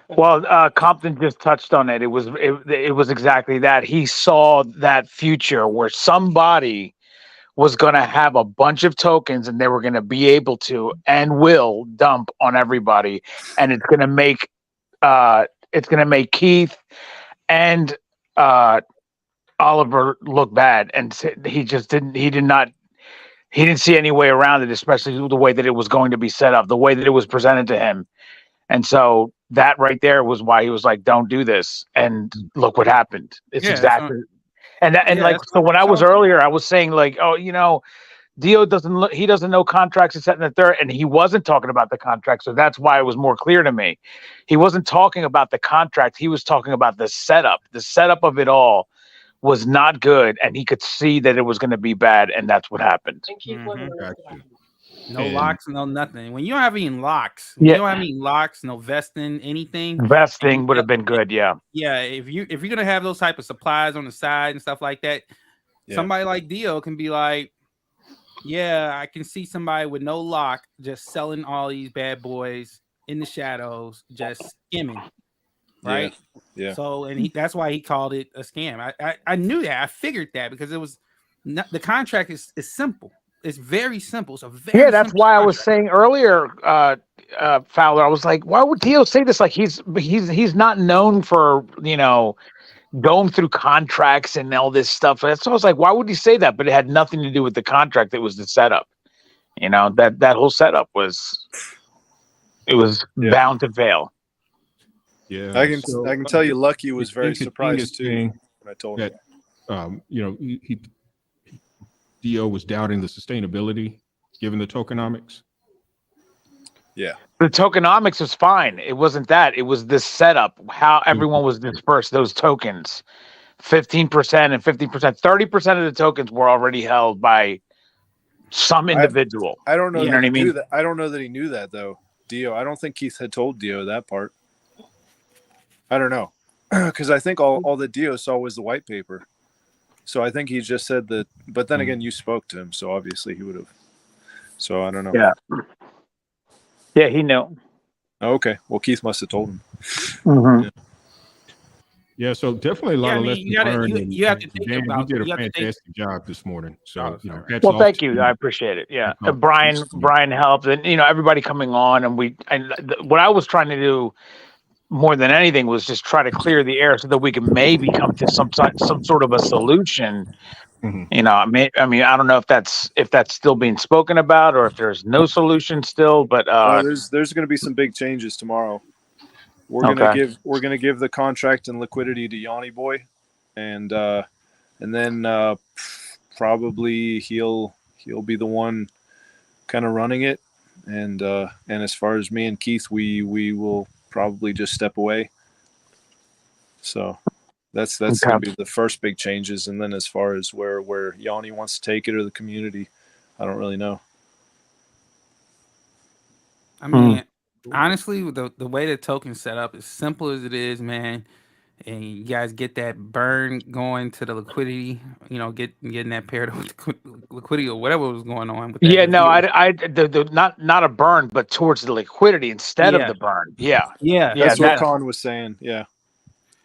Well, Compton just touched on it. It was exactly that. He saw that future where somebody was going to have a bunch of tokens and they were going to be able to and will dump on everybody, and it's going to make Keith and Oliver look bad, and he didn't see any way around it, especially the way that it was going to be set up, the way that it was presented to him. And so that right there was why he was like, don't do this. And look what happened. It's Yeah, exactly. And yeah, like, that's so when I was all. earlier, I was saying like, oh, Dio he doesn't know contracts and set in the third, and he wasn't talking about the contract. So that's why it was more clear to me. He wasn't talking about the contract. He was talking about the setup of it all was not good, and he could see that it was going to be bad, and that's what happened. Gotcha. No And- locks, no nothing. When you don't have any locks, no vesting, anything. Vesting would have been good, yeah. Yeah, if you're gonna have those type of supplies on the side and stuff like that, somebody like Dio can be like, yeah, I can see somebody with no lock just selling all these bad boys in the shadows, just skimming, right? Yeah. So, and that's why he called it a scam. I knew that. I figured that because it was not, the contract is simple. It's very simple. It's a very That's simple why I contract. was saying earlier, Fowler. I was like, why would Dio say this? Like he's not known for going through contracts and all this stuff. And so I was like, why would he say that? But it had nothing to do with the contract. It was the setup. That whole setup was bound to fail. Yeah, I can tell you, Lucky was very surprised too thing when I told that him. Dio was doubting the sustainability given the tokenomics. Yeah. The tokenomics was fine. It wasn't that. It was this setup, how everyone was dispersed, those tokens. 15% and 15%. 30% of the tokens were already held by some individual. I don't know. You know what I mean? I don't know that he knew that though, Dio. I don't think Keith had told Dio that part. I don't know, because I think all that Dio saw was the white paper. So I think he just said that. But then again, you spoke to him, so obviously he would have. So I don't know. Yeah. Yeah, he knew. Oh, okay. Well, Keith must have told him. Mm-hmm. Yeah, so definitely a lot Yeah, I of mean, lessons you gotta learned. you have to think Dan, you about did a you have to think. fantastic job this morning. So, Oh, you know, sorry. hats Well, off thank to you. I appreciate it. Yeah, Hats off to Brian. you. Brian helped, and everybody coming on, and what I was trying to do more than anything was just try to clear the air so that we can maybe come to some sort of a solution. Mhm. I mean, I don't know if that's still being spoken about or if there's no solution still, but There's going to be some big changes tomorrow. We're okay. gonna give the contract and liquidity to Yanni Boy, and then probably he'll be the one kind of running it, and as far as me and Keith, we will probably just step away. So that's Okay. gonna be the first big changes, and then as far as where Yanni wants to take it or the community, I don't really know. I mean, honestly, with the way the token's set up, as simple as it is, man, and you guys get that burn going to the liquidity, getting that paired with liquidity or whatever was going on with that. Yeah, no, not a burn, but towards the liquidity instead of Yeah. the burn. Yeah, Yeah, yeah, That's what that, Con was saying. Yeah.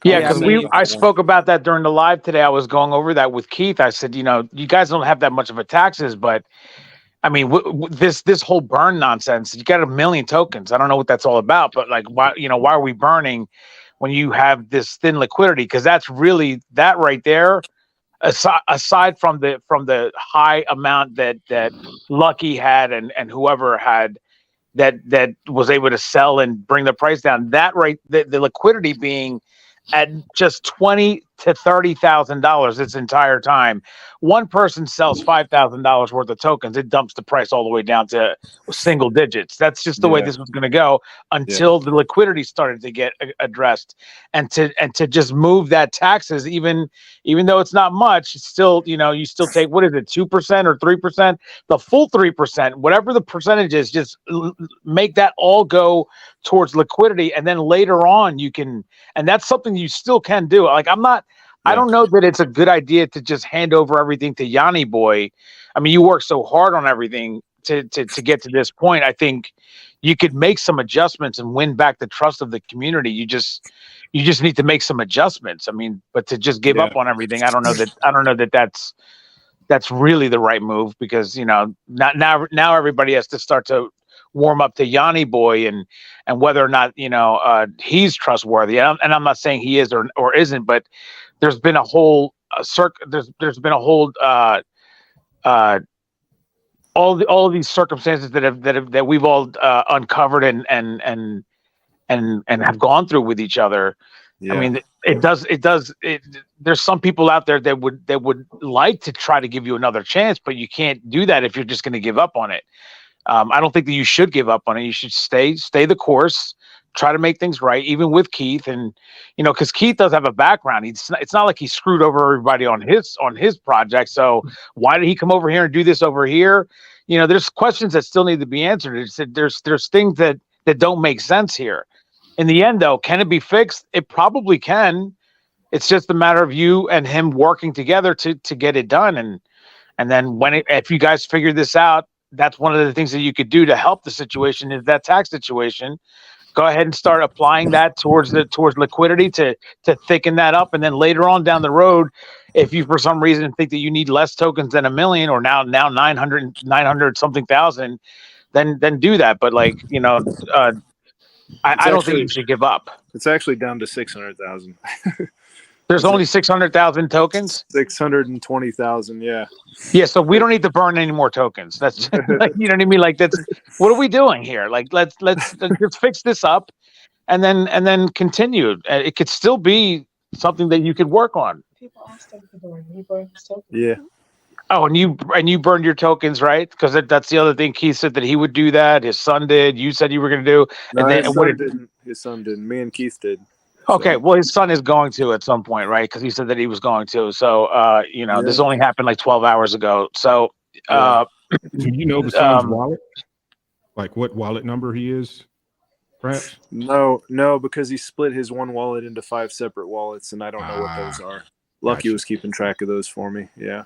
yeah, Yeah, I because mean- I spoke about that during the live today. I was going over that with Keith. I said, you guys don't have that much of a taxes, but I mean, this whole burn nonsense. You got 1 million tokens. I don't know what that's all about, but like, why are we burning when you have this thin liquidity? Because that's really that right there. Aside from the high amount that Lucky had and whoever had that was able to sell and bring the price down, that right, the liquidity being at just $20,000 to $30,000 this entire time. One person sells $5,000 worth of tokens, it dumps the price all the way down to single digits. That's just the way Yeah. this was going to go until the liquidity started to get addressed, and to just move that taxes, even though it's not much, it's still, you still take, what is it, 2% or 3%, the full 3%, whatever the percentage is, just make that all go towards liquidity, and then later on you can, and that's something you still can do. Like, I don't know that it's a good idea to just hand over everything to Yanni Boy. I mean, you work so hard on everything to get to this point. I think you could make some adjustments and win back the trust of the community. You just need to make some adjustments. I mean, but to just give up on everything, I don't know that that's really the right move, because now everybody has to start to warm up to Yanni Boy and whether or not he's trustworthy. And I'm not saying he is or isn't, but there's been a whole there's been a whole all of these circumstances that we've all uncovered and have gone through with each other. Yeah. I mean, there's some people out there that would like to try to give you another chance, but you can't do that if you're just going to give up on it. I don't think that you should give up on it. You should stay the course, try to make things right, even with Keith. And, because Keith does have a background. It's not like he screwed over everybody on his project. So why did he come over here and do this over here? There's questions that still need to be answered. There's things that don't make sense here. In the end, though, can it be fixed? It probably can. It's just a matter of you and him working together to get it done. And then if you guys figure this out, that's one of the things that you could do to help the situation, is that tax situation. Go ahead and start applying that towards liquidity to thicken that up. And then later on down the road, if you for some reason think that you need less tokens than 1 million, or now 900 something thousand, then do that. But I don't think you should give up. It's actually down to 600,000. There's only 600,000 tokens. 620,000. Yeah. Yeah, so we don't need to burn any more tokens. That's you know what I mean. Like, that's what are we doing here? Like, let's just fix this up, and then continue. It could still be something that you could work on. People asked him to burn. He burned his tokens. Yeah. Oh, and you burned your tokens, right? Because that's the other thing. Keith said that he would do that. His son did. You said you were going to do. No, And then his son didn't. His son didn't. Me and Keith did. Okay, well, his son is going to at some point, right? Because he said that he was going to. So, this only happened like 12 hours ago. So, do you know the son's wallet? Like what wallet number he is, perhaps? No, because he split his one wallet into 5 separate wallets, and I don't know what those are. Lucky was keeping track of those for me. Yeah.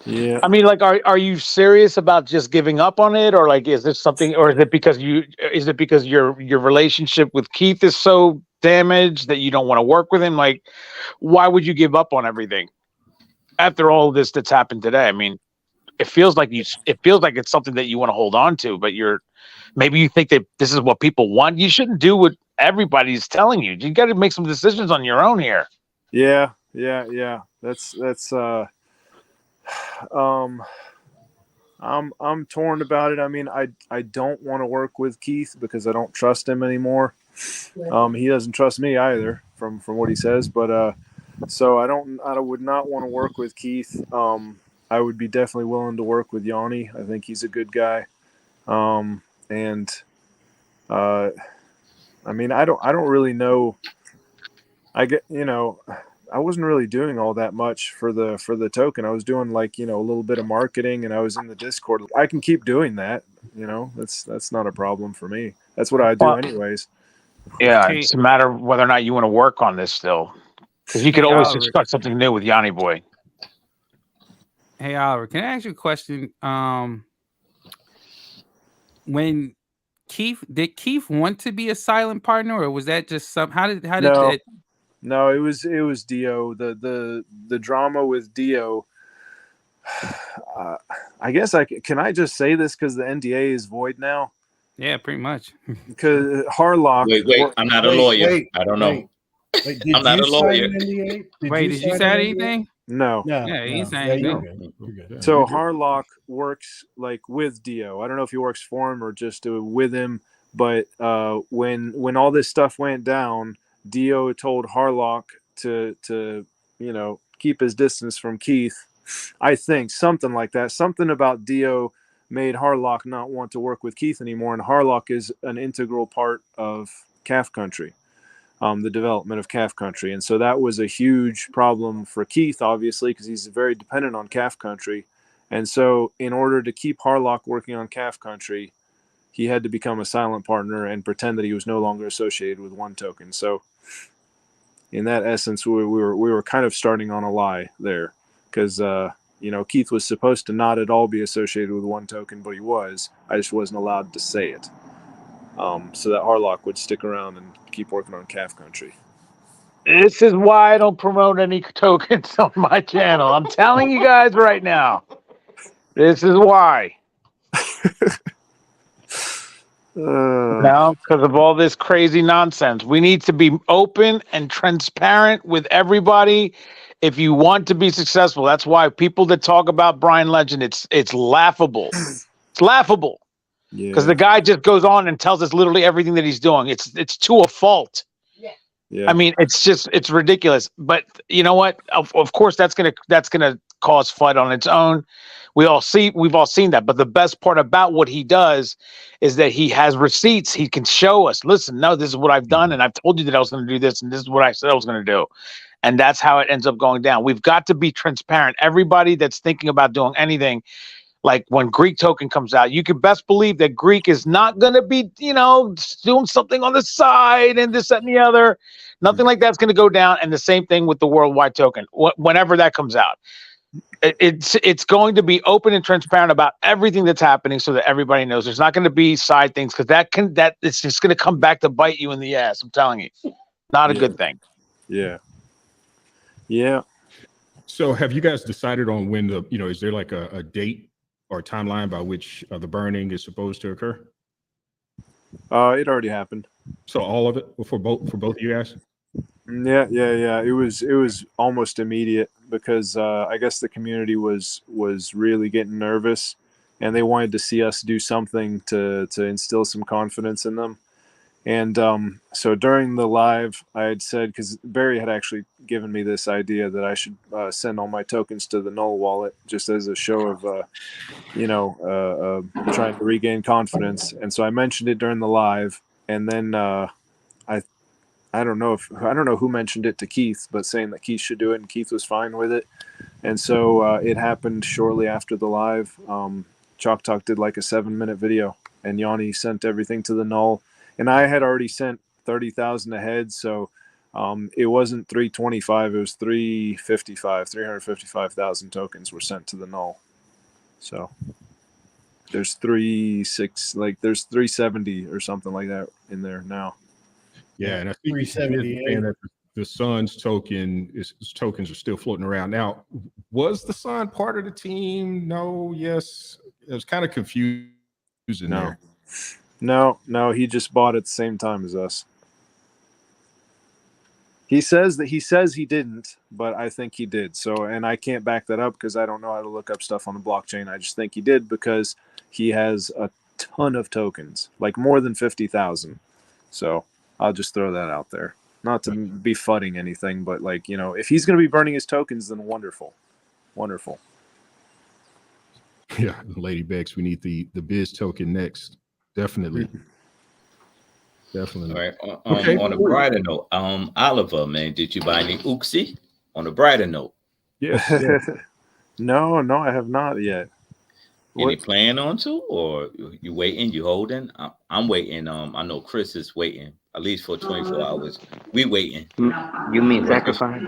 Yeah. I mean, like, are you serious about just giving up on it, or like, is this something, or is it because your relationship with Keith is so damaged that you don't want to work with him? Like, why would you give up on everything after all this that's happened today? I mean, it feels like it's something that you want to hold on to, but maybe you think that this is what people want. You shouldn't do what everybody's telling you. You got to make some decisions on your own here. Yeah. That's um I'm torn about it. I mean, I don't want to work with Keith because I don't trust him anymore. He doesn't trust me either from what he says, but so I would not want to work with Keith. I would be definitely willing to work with Yanni. I think he's a good guy. And I mean, I don't really know. I wasn't really doing all that much for the token. I was doing like, a little bit of marketing, and I was in the Discord. I can keep doing that. That's not a problem for me. That's what I do Well, anyways. yeah, Hey, it's a matter of whether or not you want to work on this still, because you could hey, always Oliver. start something new with Yanni Boy. Hey, Oliver. Can I ask you a question? When did Keith want to be a silent partner, or was that just some? How did No, that? no, it was Dio. The drama with Dio. I guess can I just say this because the NDA is void now? Yeah, pretty much. Because Harlock. Wait. I'm not a lawyer. I don't know. Wait, did I'm not you a sign lawyer. an NDA? Did you sign say an NDA? anything? No. No. Yeah, he ain't saying Yeah, you're anything. good. You're good. So Harlock works like with Dio. I don't know if he works for him or just with him, but when all this stuff went down, Dio told Harlock to keep his distance from Keith. I think something like that. Something about Dio made Harlock not want to work with Keith anymore, and Harlock is an integral part of Calf Country. The development of Calf Country. And so that was a huge problem for Keith, obviously, because he's very dependent on Calf Country. And so in order to keep Harlock working on Calf Country, he had to become a silent partner and pretend that he was no longer associated with One Token. So in that essence, we were kind of starting on a lie there, because Keith was supposed to not at all be associated with One Token, but he was. I just wasn't allowed to say it. So that Harlock would stick around and keep working on Calf Country. This is why I don't promote any tokens on my channel. I'm telling you guys right now. This is why. Now, because of all this crazy nonsense, we need to be open and transparent with everybody. If you want to be successful, that's why people that talk about Brian Legend, it's laughable. It's laughable. Because the guy just goes on and tells us literally everything that he's doing. It's to a fault. Yeah. I mean, it's ridiculous. But you know what? Of course, that's gonna cause FUD on its own. We've all seen that. But the best part about what he does is that he has receipts. He can show us. Listen, no, this is what I've done, and I've told you that I was going to do this, and this is what I said I was going to do. And that's how it ends up going down. We've got to be transparent. Everybody that's thinking about doing anything, like when Greek Token comes out, you can best believe that Greek is not going to be, doing something on the side and this, that, and the other. Nothing like that's going to go down. And the same thing with the Worldwide Token. Whenever that comes out, it's going to be open and transparent about everything that's happening, so that everybody knows. There's not going to be side things, because that it's just going to come back to bite you in the ass. I'm telling you, not a good thing. Yeah. So have you guys decided on when is there like a date or a timeline by which the burning is supposed to occur? It already happened. So all of it for both of you guys? Yeah. It was almost immediate, because I guess the community was really getting nervous, and they wanted to see us do something to instill some confidence in them. And so during the live, I had said, because Barry had actually given me this idea that I should send all my tokens to the Null wallet, just as a show of trying to regain confidence. And so I mentioned it during the live, and then I don't know who mentioned it to Keith, but saying that Keith should do it, and Keith was fine with it. And so it happened shortly after the live. Chalk Talk did like a 7-minute video, and Yanni sent everything to the Null, and I had already sent 30,000 ahead. So It wasn't 325, it was 355,000 tokens were sent to the null. So there's 370 or something like that in there now. Yeah, and I think he is saying 378. that the Suns tokens are still floating around. Now, was the Sun part of the team? No, yes. It was kind of confusing there. No, he just bought at the same time as us. He says he didn't, but I think he did. So, and I can't back that up because I don't know how to look up stuff on the blockchain. I just think he did because he has a ton of tokens, like more than 50,000. So I'll just throw that out there. Not to be fudding anything, but like, you know, if he's going to be burning his tokens, then wonderful. Yeah, Lady Bex, we need the Biz token next. Definitely. All right. On a brighter note, Oliver, man, did you buy any Uxie? On a brighter note. Yes. No, I have not yet. Any plan on to, or you waiting? You holding? I'm waiting. I know Chris is waiting at least for 24 hours. We waiting. You mean sacrifice?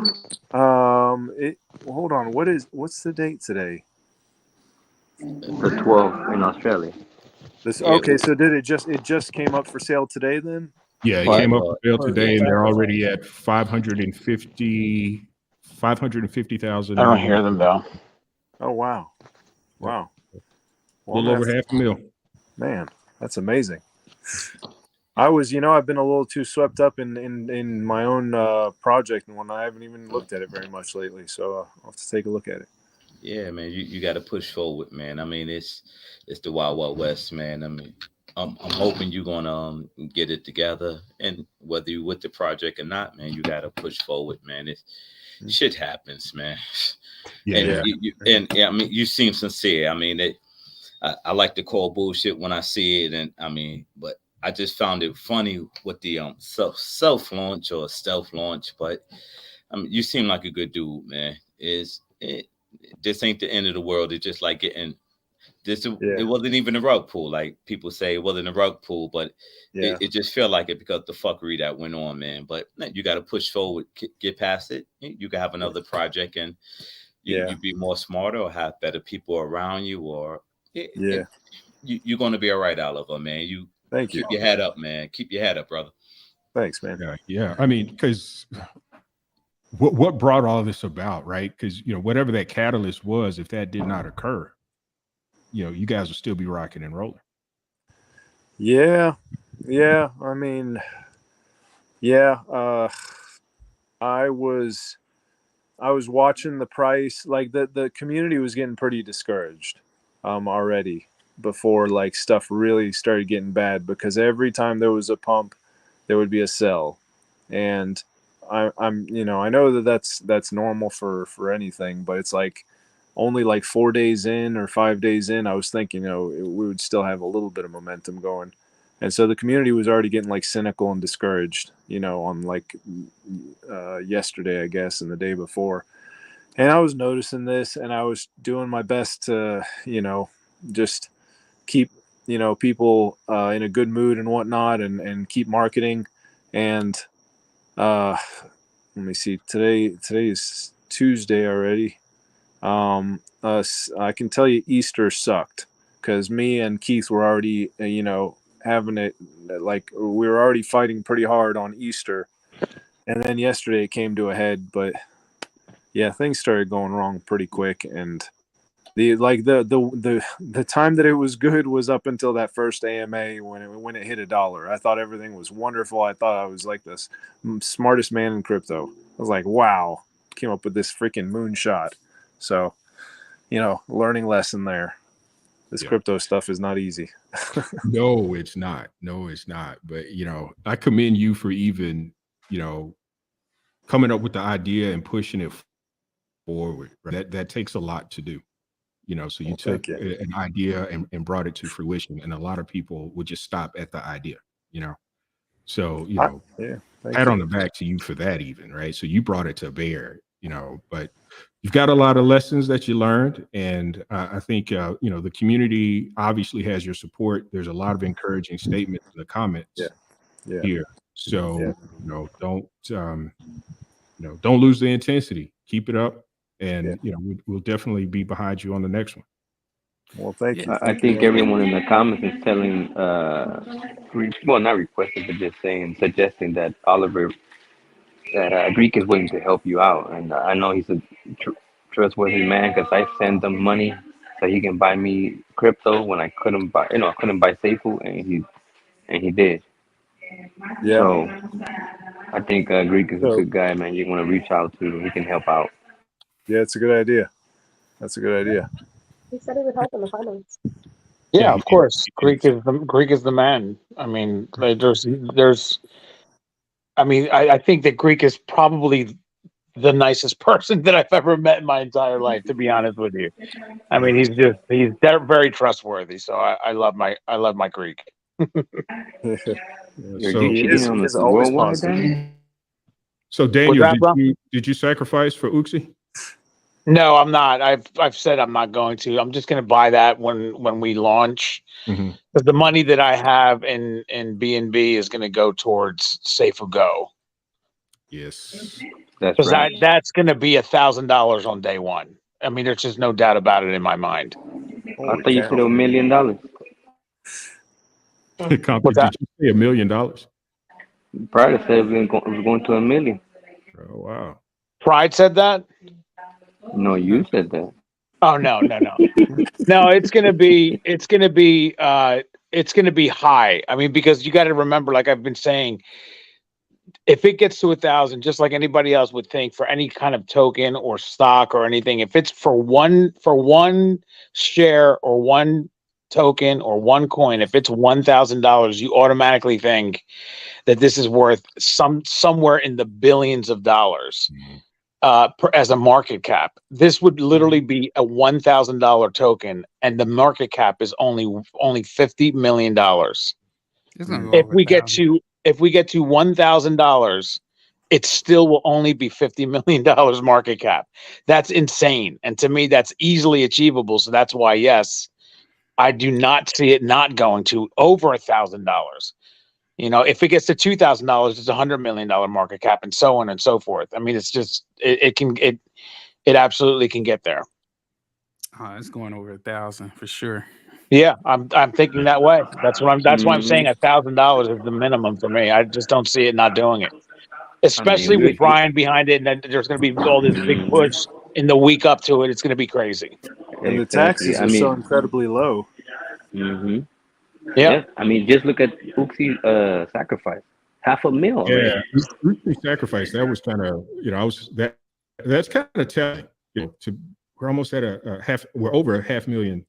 Hold on. What's the date today? The 12th in Australia. Okay, so it just came up for sale today then? Yeah, it came up for sale today, and they're already at 550,000. I don't hear them though. Oh wow. A little over $500,000. Man, that's amazing. I've been a little too swept up in my own project, and I haven't even looked at it very much lately. So I'll have to take a look at it. Yeah, man, you got to push forward, man. I mean, it's the Wild Wild West, man. I mean, I'm hoping you're gonna get it together, and whether you with the project or not, man, you got to push forward, man. Shit happens, man. I mean, you seem sincere. I mean, I like to call bullshit when I see it, and I mean, but I just found it funny with the self launch or stealth launch. But I mean, you seem like a good dude, man. This ain't the end of the world. It's just like getting this. It wasn't even a rug pull, like people say. It wasn't a rug pull, but it just felt like it because the fuckery that went on, man. But you got to push forward, get past it. You can have another project, and you be more smarter or have better people around you, or you're going to be all right, Oliver, man. Thank you. Keep your head up, man. Keep your head up, brother. Thanks, man. Yeah. I mean, because what brought all this about, right? Because whatever that catalyst was, if that did not occur, you guys would still be rocking and rolling. Yeah. I mean, I was watching the price. Like the community was getting pretty discouraged already before like stuff really started getting bad, because every time there was a pump, there would be a sell, and I know that's normal for anything, but it's like only like 4 days in or 5 days in, I was thinking, we would still have a little bit of momentum going. And so the community was already getting like cynical and discouraged, on like yesterday, I guess, and the day before. And I was noticing this, and I was doing my best to, just keep, people in a good mood and whatnot, and keep marketing. And let me see, today is Tuesday already. I can tell you Easter sucked, because me and Keith were already, having it, like we were already fighting pretty hard on Easter. And then yesterday it came to a head, but yeah, things started going wrong pretty quick. And the time that it was good was up until that first AMA when it hit $1. I thought everything was wonderful. I thought I was like the smartest man in crypto. I was like, wow, came up with this freaking moonshot. So, learning lesson there. This crypto stuff is not easy. No, it's not. But, I commend you for even, coming up with the idea and pushing it forward. Right? That takes a lot to do. So you took an idea and brought it to fruition, and a lot of people would just stop at the idea, So, pat on the back to you for that even, right? So you brought it to bear, but you've got a lot of lessons that you learned. And I think, the community obviously has your support. There's a lot of encouraging statements in the comments here. So, Yeah. don't lose the intensity. Keep it up, and Yeah. we'll definitely be behind you on the next one. Well, thank you. I Thank you think very much. everyone in the comments is telling, well, not requesting, but just saying, suggesting that Oliver, that Greek is willing to help you out, and I know he's a trustworthy man because I send him money so he can buy me crypto when I couldn't buy, I couldn't buy Safehold, and he did. Yeah. So I think Greek is a So good guy, man. You want to reach out to, he can help out. yeah, it's a good idea. That's a good idea. He said he would help in the finance. Yeah, Yeah, of course. Greek is the man. I mean, I think that Greek is probably the nicest person that I've ever met in my entire life, to be honest with you. I mean, he's very trustworthy. So I love my Greek. Yeah, You're so, you He cheating is. on He the is always worldwide, positive. then? so What's Daniel, that, bro? did you sacrifice for Uxie? No, I'm not. I've said I'm not going to. I'm just going to buy that when we launch. Mm-hmm. Because the money that I have in BNB is going to go towards Safe Go. Yes. That's Because right. that's going to be $1,000 on day one. I mean, there's just no doubt about it in my mind. I Holy thought you said cow. $1 million. Compton, did you say $1 million? Prior said it was going to 1 million. Oh wow. Pride said that? No, you said that. Oh no. No, it's gonna be high. I mean, because you got to remember, like I've been saying, if it gets to 1,000, just like anybody else would think, for any kind of token or stock or anything, if it's for one share or one token or one coin, if it's $1,000, you automatically think that this is worth somewhere in the billions of dollars. As a market cap. This would literally be a $1,000 token, and the market cap is only $50 million. It's gonna go If over we get 1,000. to $1,000, it still will only be $50 million market cap. That's insane, and to me, that's easily achievable. So that's why, yes, I do not see it not going to over $1,000. If it gets to $2,000, it's $100 million market cap, and so on and so forth. I mean, it's just it absolutely can get there. Oh, it's going over 1,000 for sure. Yeah, I'm thinking that way. That's why I'm saying Mhm. $1,000 is the minimum for me. I just don't see it not doing it, I mean, especially with Brian behind it, and then there's going to be all this big push in the week up to it. It's going to be crazy. And the exactly. taxes are so incredibly low. hmm Yeah. Yeah. I mean, just look at Uxi's sacrifice. $500,000 already. Yeah, Uxie sacrifice. That was kind of, that's kind of telling. We're almost at we're over a 500,000,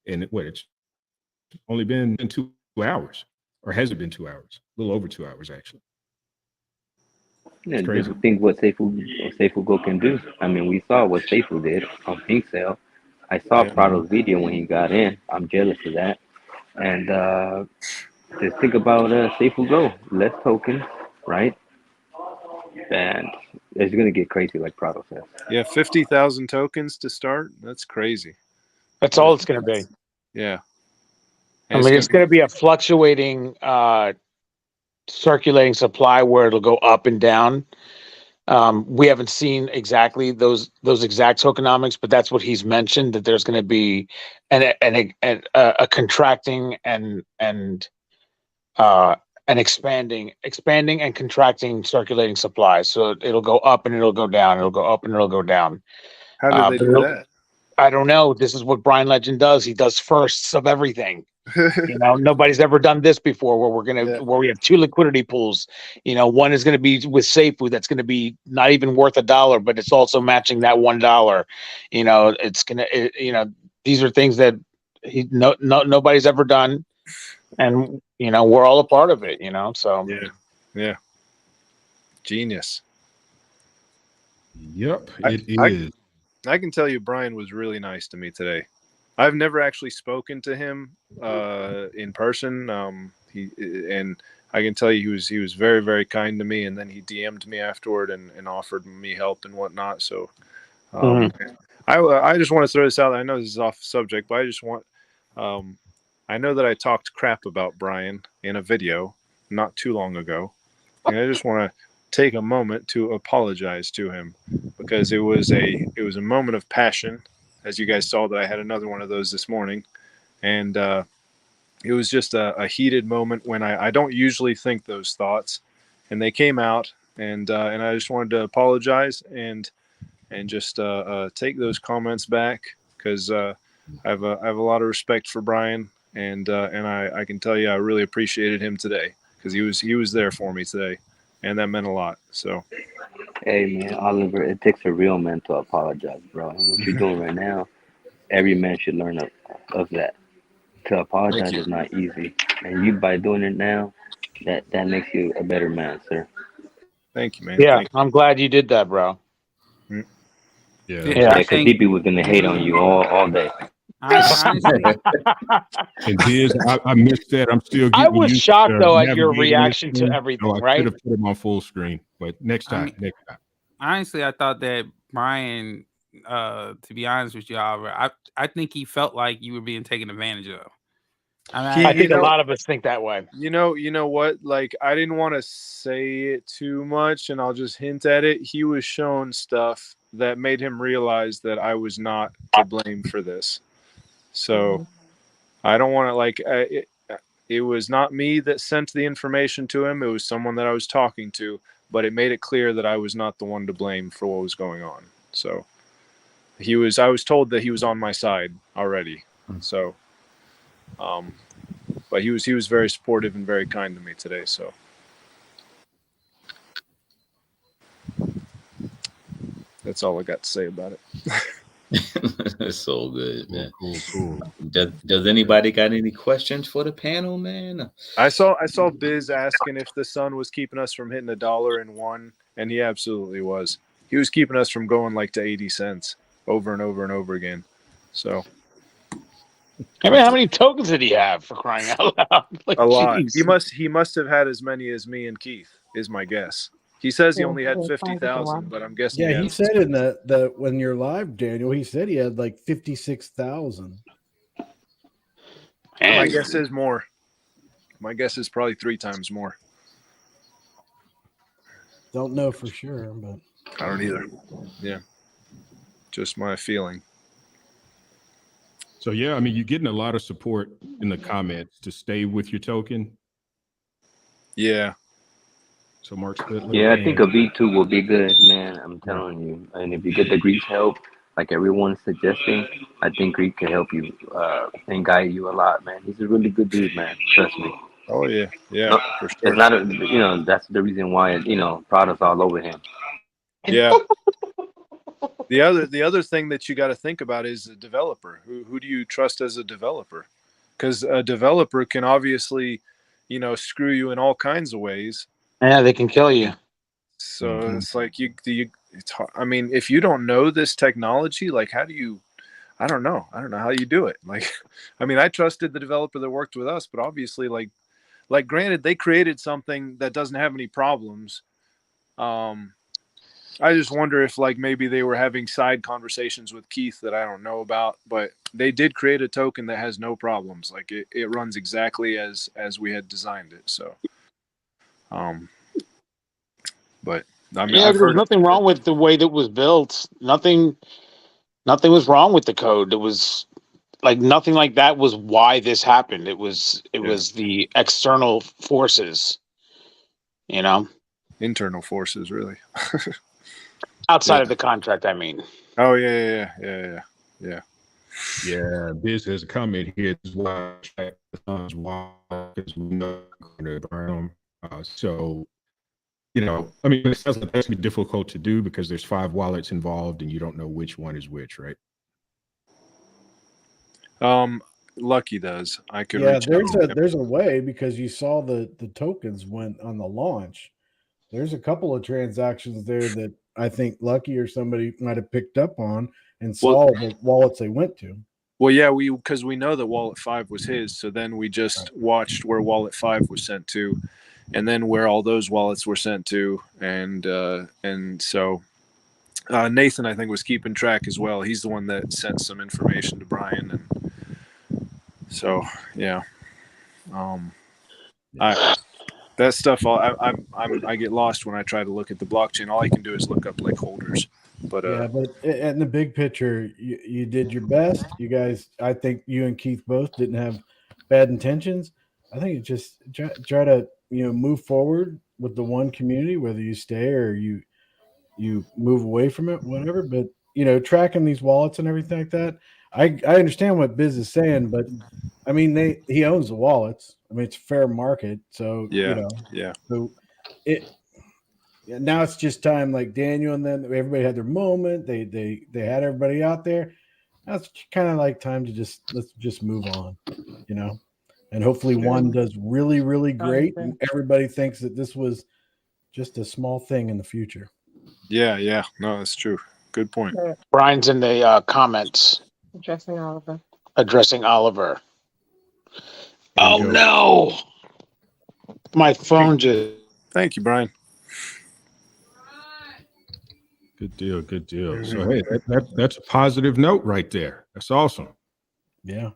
and it's only been 2 hours, or has it been 2 hours? A little over 2 hours, actually. Yeah, Crazy. just think what Safehold Go can do. I mean, we saw what Safehold did on Pink Sale. I saw Yeah. Prado's video when he got in. I'm jealous of that. And just think about Safehold Go. Less tokens, right? And it's gonna get crazy, like Prado says. Yeah, 50,000 tokens to start. That's crazy. That's all it's going to be. Yeah. I mean, it's going to be a fluctuating circulating supply where it'll go up and down. We haven't seen exactly those exact tokenomics, but that's what he's mentioned, that there's going to be a contracting and expanding and contracting circulating supply. So it'll go up and it'll go down. It'll go up and it'll go down. How did they But do that? I don't know. This is what Brian Legend does. He does firsts of everything. Nobody's ever done this before, where we have two liquidity pools. One is going to be with Safehold, that's going to be not even worth $1, but it's also matching that $1. It's gonna, these are things that nobody's ever done, and we're all a part of it. So Yeah. Genius. Yep, I- it is. I can tell you, Brian was really nice to me today. I've never actually spoken to him in person. And I can tell you he was very, very kind to me. And then he DM'd me afterward and offered me help and whatnot. So I just want to throw this out. I know this is off subject, but I just want I know that I talked crap about Brian in a video not too long ago. And I just want to take a moment to apologize to him, because it was a moment of passion. As you guys saw, that I had another one of those this morning, and it was just a heated moment when I don't usually think those thoughts, and they came out, and I just wanted to apologize and just take those comments back, because I have a lot of respect for Brian, and I can tell you I really appreciated him today, because he was there for me today, and that meant a lot. So Hey man, Oliver, it takes a real man to apologize, bro. And what you're doing right now, every man should learn of that. To thank apologize you. is not easy, and you by doing it now, that makes you a better man, sir. Thank you, man. Yeah, Thank I'm glad you did that, bro. you. Yeah, Yeah, that Yeah, I was, because think DP was gonna hate on you all day. honestly, and Biz, I missed that. I'm still I getting was used shocked to though at your navigating this reaction to thing, everything, so I right? could have put him on full screen, but next I time, mean, next time. honestly, I thought that Brian, to be honest with you, Oliver, I think he felt like you were being taken advantage of. I mean, He, I you think a know, lot of us think that way. you know what? Like, I didn't want to say it too much, and I'll just hint at it. He was shown stuff that made him realize that I was not to blame for this. So I don't want to it was not me that sent the information to him. It was someone that I was talking to, but it made it clear that I was not the one to blame for what was going on. So I was told that he was on my side already. So, but he was very supportive and very kind to me today. So that's all I got to say about it. It's so good, man. Cool. Does anybody got any questions for the panel, man? I saw Biz asking if the sun was keeping us from hitting $1.01, and he absolutely was. He was keeping us from going like to 80 cents over and over and over again. So I mean, how many tokens did he have, for crying out loud? Like, a lot. jeez. He must have had as many as me and Keith, is my guess. He says he only had 50,000, but I'm guessing Yeah, he he had. said in the when you're live, Daniel, he said he had like 56,000. My Man. guess is more. My guess is probably 3 times more. Don't know for sure, but I don't either. Yeah, just my feeling. So yeah, I mean, you're getting a lot of support in the comments to stay with your token. Yeah. So Mark Spitler. Yeah, I think a V2 will be good, man. I'm telling you. And if you get the Greek's help, like everyone's suggesting, I think Greek can help you and guide you a lot, man. He's a really good dude, man. Trust me. Oh yeah, yeah, No, for sure. it's not that's the reason why products all over him. Yeah. The other thing that you got to think about is the developer. Who do you trust as a developer? Because a developer can obviously, screw you in all kinds of ways. Yeah, they can kill you. So it's like it's hard. I mean, if you don't know this technology, like how do you? I don't know how you do it. Like, I mean, I trusted the developer that worked with us, but obviously, like granted, they created something that doesn't have any problems. I just wonder if maybe they were having side conversations with Keith that I don't know about, but they did create a token that has no problems. Like it runs exactly as we had designed it. So, but I mean, Yeah, there was nothing wrong with the way that was built. Nothing was wrong with the code. It was like nothing like that was why this happened. It was the external forces, internal forces, really. outside of the contract. I mean, oh yeah. Yeah, Biz has a comment here. This is why the funds because we know going to burn them. So, I mean, it sounds like that's gonna be difficult to do because there's 5 wallets involved and you don't know which one is which, right? Lucky does. I could. yeah, reach out. there's a way, because you saw the tokens went on the launch. There's a couple of transactions there that I think Lucky or somebody might have picked up on and saw the wallets they went to. Well, yeah, because we know that Wallet 5 was his, so then we just watched where Wallet 5 was sent to, and then where all those wallets were sent to, and so Nathan, I think, was keeping track as well. He's the one that sent some information to Brian, and so yeah, that stuff. I get lost when I try to look at the blockchain. All I can do is look up like holders. But Yeah, but in the big picture, you did your best. You guys, I think you and Keith both didn't have bad intentions. I think it just try to move forward with the one community, whether you stay or you move away from it, whatever. But tracking these wallets and everything like that, I understand what Biz is saying, but I mean he owns the wallets. I mean it's fair market, so yeah, so it. Yeah, now it's just time, like Daniel and then everybody had their moment. They had everybody out there. Now it's kind of like time to let's just move on, and hopefully one does really, really great, and everybody thinks that this was just a small thing in the future. yeah. No, that's true. Good point. Brian's in the comments Addressing Oliver. addressing Oliver. There Oh you go. no, my phone just. Thank you, Brian. Good deal. Good deal. So hey, that's a positive note right there. That's awesome. Yeah,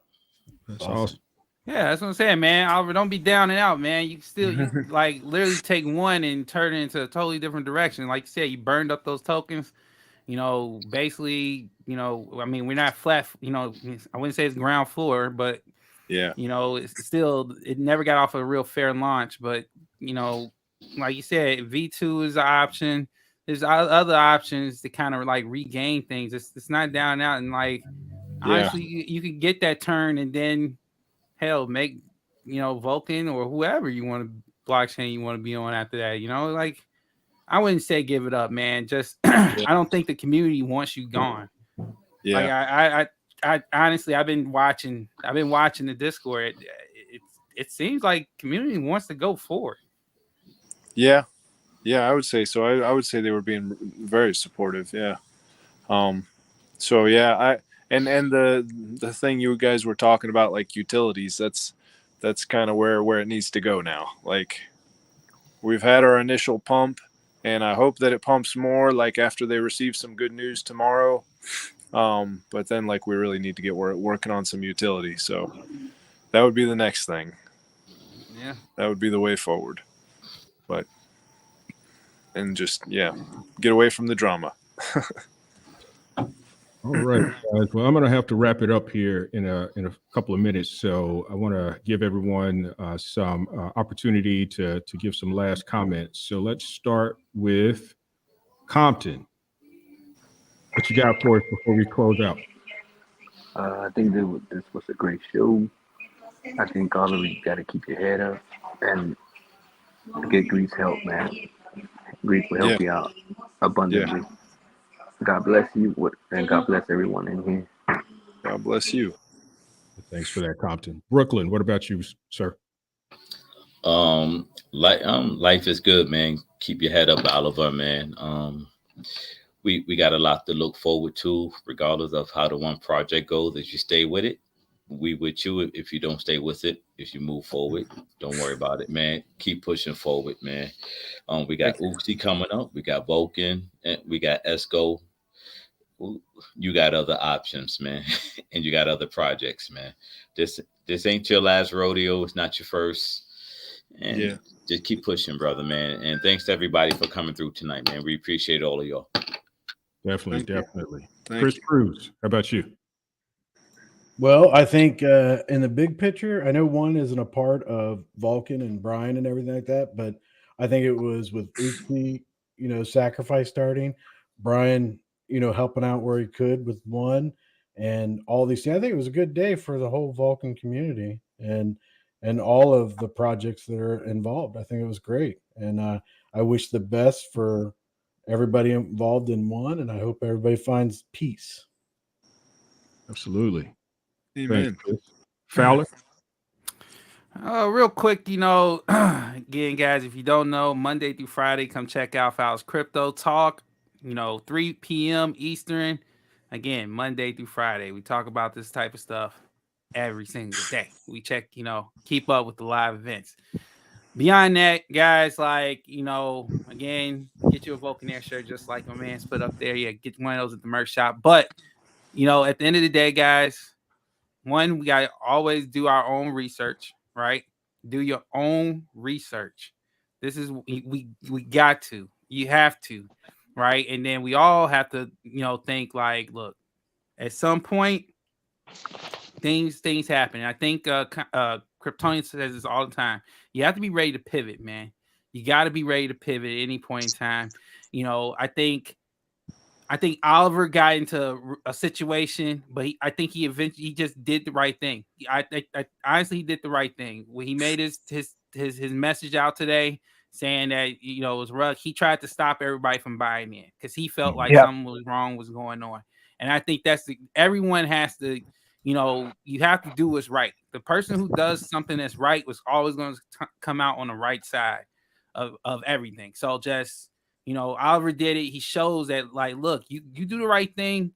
That's awesome. Yeah, that's what I'm saying, man. Oliver, don't be down and out, man. You can still like literally take one and turn it into a totally different direction. Like you said, you burned up those tokens. Basically, I mean, we're not flat. I wouldn't say it's ground floor, but Yeah, it's still, it never got off a real fair launch. But like you said, V2 is an option. There's other options to kind of like regain things. It's not down and out, and like honestly, you could get that turn and then hell make Vulcan or whoever you want to blockchain you want to be on after that. Like I wouldn't say give it up, man. Just I don't think the community wants you gone. yeah. Like I honestly I've been watching the Discord. It seems like community wants to go forward. Yeah, I would say so. I would say they were being very supportive. Yeah. So yeah, and the thing you guys were talking about, like utilities, that's kind of where it needs to go now. Like we've had our initial pump, and I hope that it pumps more. Like after they receive some good news tomorrow. But then like we really need to get working on some utility. So that would be the next thing. Yeah, that would be the way forward. But and just get away from the drama. All right, guys. Well, I'm going to have to wrap it up here in a couple of minutes. So I want to give everyone some opportunity to give some last comments. So let's start with Compton. What you got for us before we close out? I think this was a great show. I think all of you got to keep your head up and get Greece help, man. Greece will help you out abundantly. God bless you, and God bless everyone in here. God bless you. Thanks for that, Compton. Brooklyn, what about you, sir? Life is good, man. Keep your head up, Oliver, man. We got a lot to look forward to, regardless of how the one project goes. If you stay with it, we with you. If you don't stay with it, if you move forward, don't worry about it, man. Keep pushing forward, man. We got Oopsie coming up. We got Vulcan, and we got Esco. You got other options, man, and you got other projects, man. This ain't your last rodeo. It's not your first. And just keep pushing, brother, man. And thanks to everybody for coming through tonight, man. We appreciate all of y'all. Definitely. Chris Cruz, how about you? Well, I think in the big picture, I know one isn't a part of Vulcan and Brian and everything like that, but I think it was with Oopsie, sacrifice starting, Brian, helping out where he could with one and all these things. I think it was a good day for the whole Vulcan community and all of the projects that are involved. I think it was great. And I wish the best for everybody involved in one, and I hope everybody finds peace. Absolutely. Amen. Fowler? Real quick, again, guys, if you don't know, Monday through Friday, come check out Fowler's Crypto Talk, 3 p.m. Eastern. Again, Monday through Friday. We talk about this type of stuff every single day. We check, keep up with the live events. Beyond that, guys, again, get you a Vulcan Air shirt just like my man's put up there. Yeah, get one of those at the merch shop. But, at the end of the day, guys, one, we got to always do our own research, right? Do your own research. This is we got to. You have to, right? And then we all have to, think like, look, at some point, things happen. I think Kryptonian says this all the time. You have to be ready to pivot, man. You got to be ready to pivot at any point in time. I think Oliver got into a situation, but I think he eventually just did the right thing. I honestly he did the right thing when he made his message out today, saying that it was rough. He tried to stop everybody from buying in because he felt like something was wrong was going on, and I think everyone has to. You have to do what's right. The person who does something that's right was always going to come out on the right side of everything. So just. Oliver did it. He shows that, like, look, you do the right thing.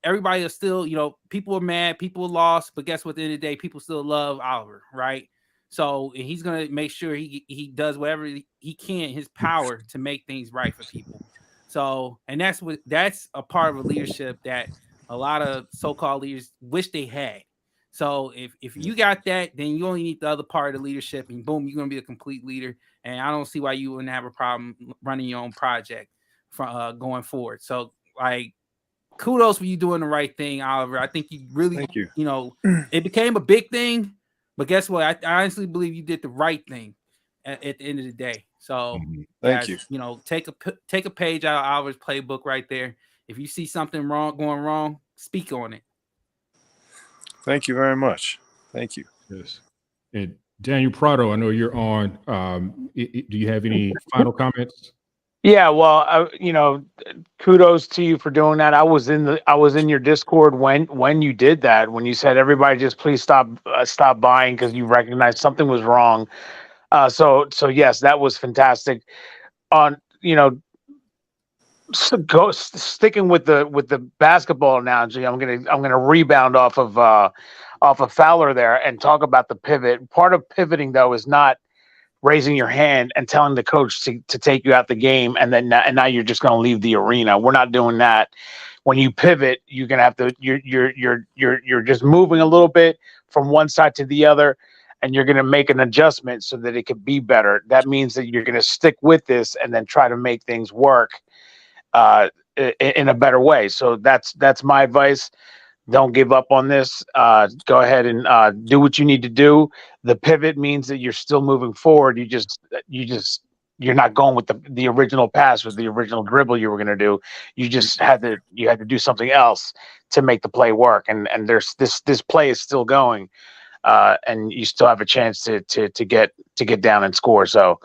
Everybody is still, people are mad, people are lost, but guess what? At the end of the day, people still love Oliver, right? So he's gonna make sure he does whatever he can, his power to make things right for people. So, and that's a part of a leadership that a lot of so-called leaders wish they had. So if you got that, then you only need the other part of the leadership, and boom, you're gonna be a complete leader. And I don't see why you wouldn't have a problem running your own project from going forward. So, like, kudos for you doing the right thing, Oliver. I think you really, Thank you. It became a big thing, but guess what? I honestly believe you did the right thing at the end of the day. So, Thank you. Take a page out of Oliver's playbook right there. If you see something going wrong, speak on it. Thank you very much. Thank you. Yes. And Daniel Prado, I know you're on. Do you have any final comments? Yeah, well, kudos to you for doing that. I was in your Discord when you did that. When you said everybody just please stop buying because you recognized something was wrong. So yes, that was fantastic. On sticking with the basketball analogy, I'm gonna rebound off of Fowler there and talk about the pivot. Part of pivoting though is not raising your hand and telling the coach to take you out the game and now you're just going to leave the arena. We're not doing that. When you pivot, you're going to have to you're just moving a little bit from one side to the other, and you're going to make an adjustment so that it could be better. That means that you're going to stick with this and then try to make things work in a better way. So that's my advice. Don't give up on this. Go ahead and do what you need to do. The pivot means that you're still moving forward. You're not going with the original pass or the original dribble you were going to do. You just had to do something else to make the play work. And there's this play is still going, and you still have a chance to get down and score. So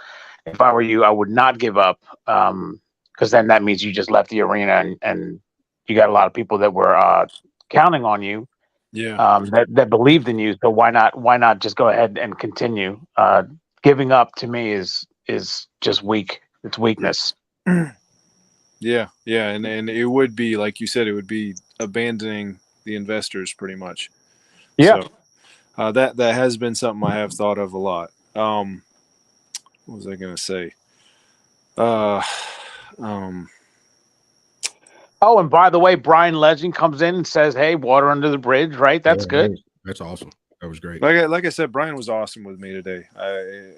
if I were you, I would not give up, because then that means you just left the arena and you got a lot of people that were counting on you, that believed in you. So why not just go ahead and continue? Giving up to me is just weak. It's weakness. Yeah, and it would be, like you said, it would be abandoning the investors pretty much. Yeah. So that has been something I have thought of a lot. What was I gonna say? Oh, and by the way, Brian Legend comes in and says, "Hey, water under the bridge," right? That's good. That's awesome. That was great. Like I said, Brian was awesome with me today. I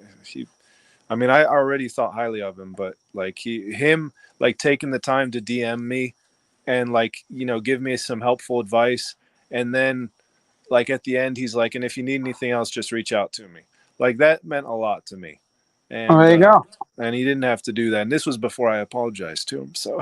already thought highly of him, but like him taking the time to DM me and give me some helpful advice, and then at the end he's like, and if you need anything else, just reach out to me. Like that meant a lot to me. And there you go. And he didn't have to do that. And this was before I apologized to him. So,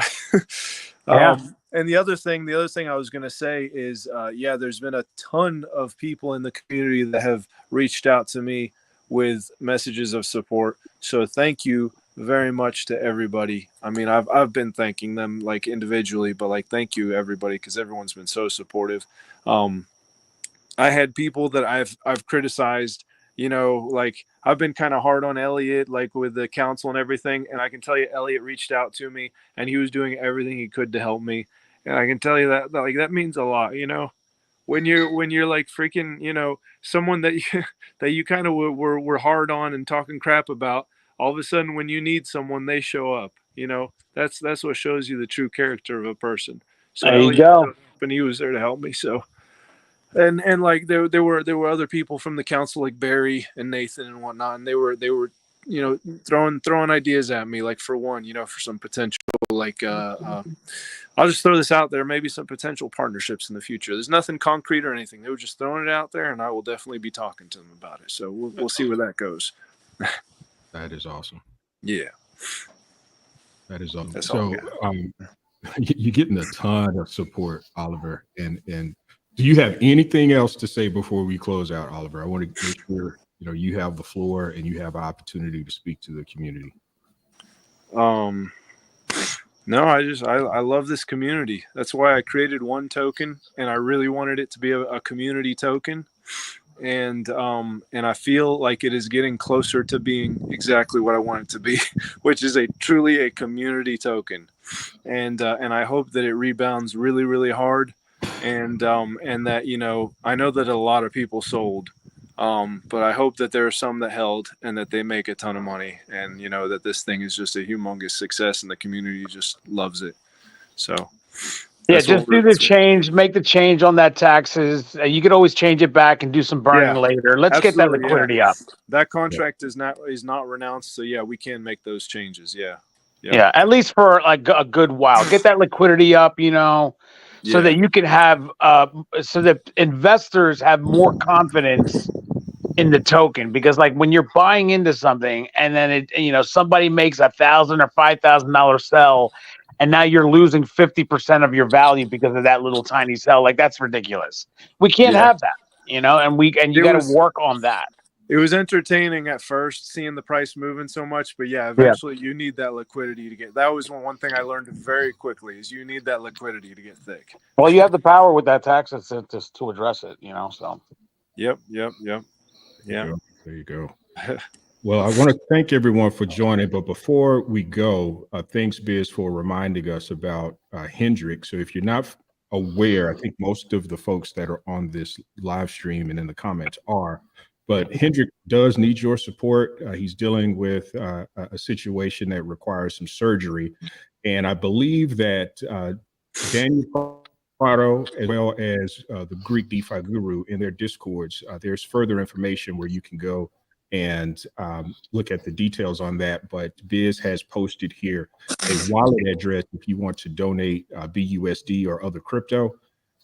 and the other thing I was going to say is, there's been a ton of people in the community that have reached out to me with messages of support. So thank you very much to everybody. I mean, I've been thanking them individually, but thank you everybody, because everyone's been so supportive. I had people that I've criticized. I've been kind of hard on Elliot, with the council and everything. And I can tell you, Elliot reached out to me and he was doing everything he could to help me. And I can tell you that means a lot, when you're freaking, someone that you kind of were hard on and talking crap about, all of a sudden, when you need someone, they show up, that's what shows you the true character of a person. So there you go. And he was there to help me. So, and there were other people from the council like Barry and Nathan and whatnot, and they were throwing ideas at me, like for one, for some potential, like I'll just throw this out there, maybe some potential partnerships in the future. There's nothing concrete or anything. They were just throwing it out there, and I will definitely be talking to them about it. So we'll see where that goes. That is awesome. Yeah. That is awesome. That's all So you're getting a ton of support, Oliver. And do you have anything else to say before we close out, Oliver? I want to make sure you have the floor and you have an opportunity to speak to the community. No, I love this community. That's why I created one token, and I really wanted it to be a community token. And I feel like it is getting closer to being exactly what I want it to be, which is truly a community token. And I hope that it rebounds really, really hard. And that, I know that a lot of people sold, but I hope that there are some that held and that they make a ton of money, and, that this thing is just a humongous success and the community just loves it. So yeah, just do the change, make the change on that taxes. You could always change it back and do some burning later. Let's get that liquidity up. That contract is not renounced. So yeah, we can make those changes. Yeah. At least for like a good while, get that liquidity up, so that you can have, so that investors have more confidence in the token, because like when you're buying into something and then somebody makes $1,000 or $5,000 sell, and now you're losing 50% of your value because of that little tiny sell. Like, that's ridiculous. We can't have that, and you got to work on that. It was entertaining at first seeing the price moving so much, but eventually you need that liquidity to get. That was one thing I learned very quickly, is you need that liquidity to get thick. Well, you have the power with that tax to address it, so. Yep. There you go. Well, I want to thank everyone for joining, but before we go, thanks, Biz, for reminding us about Hendrik. So if you're not aware, I think most of the folks that are on this live stream and in the comments are, but Hendrik does need your support. He's dealing with a situation that requires some surgery. And I believe that Daniel Prado, as well as the Greek DeFi Guru, in their Discords, there's further information where you can go and look at the details on that. But Biz has posted here a wallet address if you want to donate BUSD or other crypto.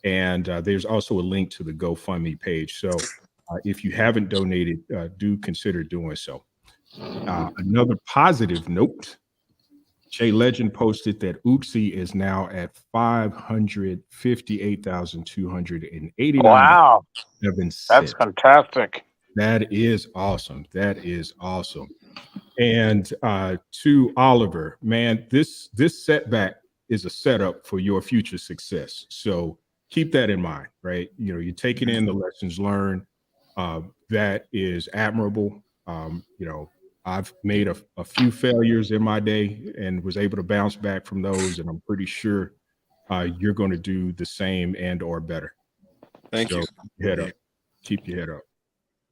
And there's also a link to the GoFundMe page. So if you haven't donated, do consider doing so. Another positive note, Jay Legend posted that Uxie is now at 558,289. Wow. That's fantastic. That is awesome. That is awesome. And to Oliver, man, this setback is a setup for your future success. So keep that in mind, right? You're taking in the lessons learned. That is admirable. I've made a few failures in my day and was able to bounce back from those. And I'm pretty sure you're going to do the same and or better. Thank you. Keep your head up.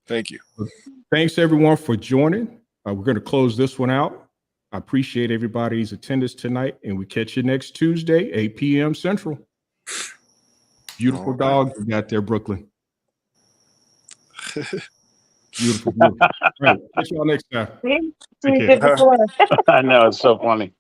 Thank you. Thanks, everyone, for joining. We're going to close this one out. I appreciate everybody's attendance tonight, and we catch you next Tuesday, 8 p.m. Central. Beautiful dog you got there, Brooklyn. Beautiful. All right, catch y'all next time. I know, it's so funny.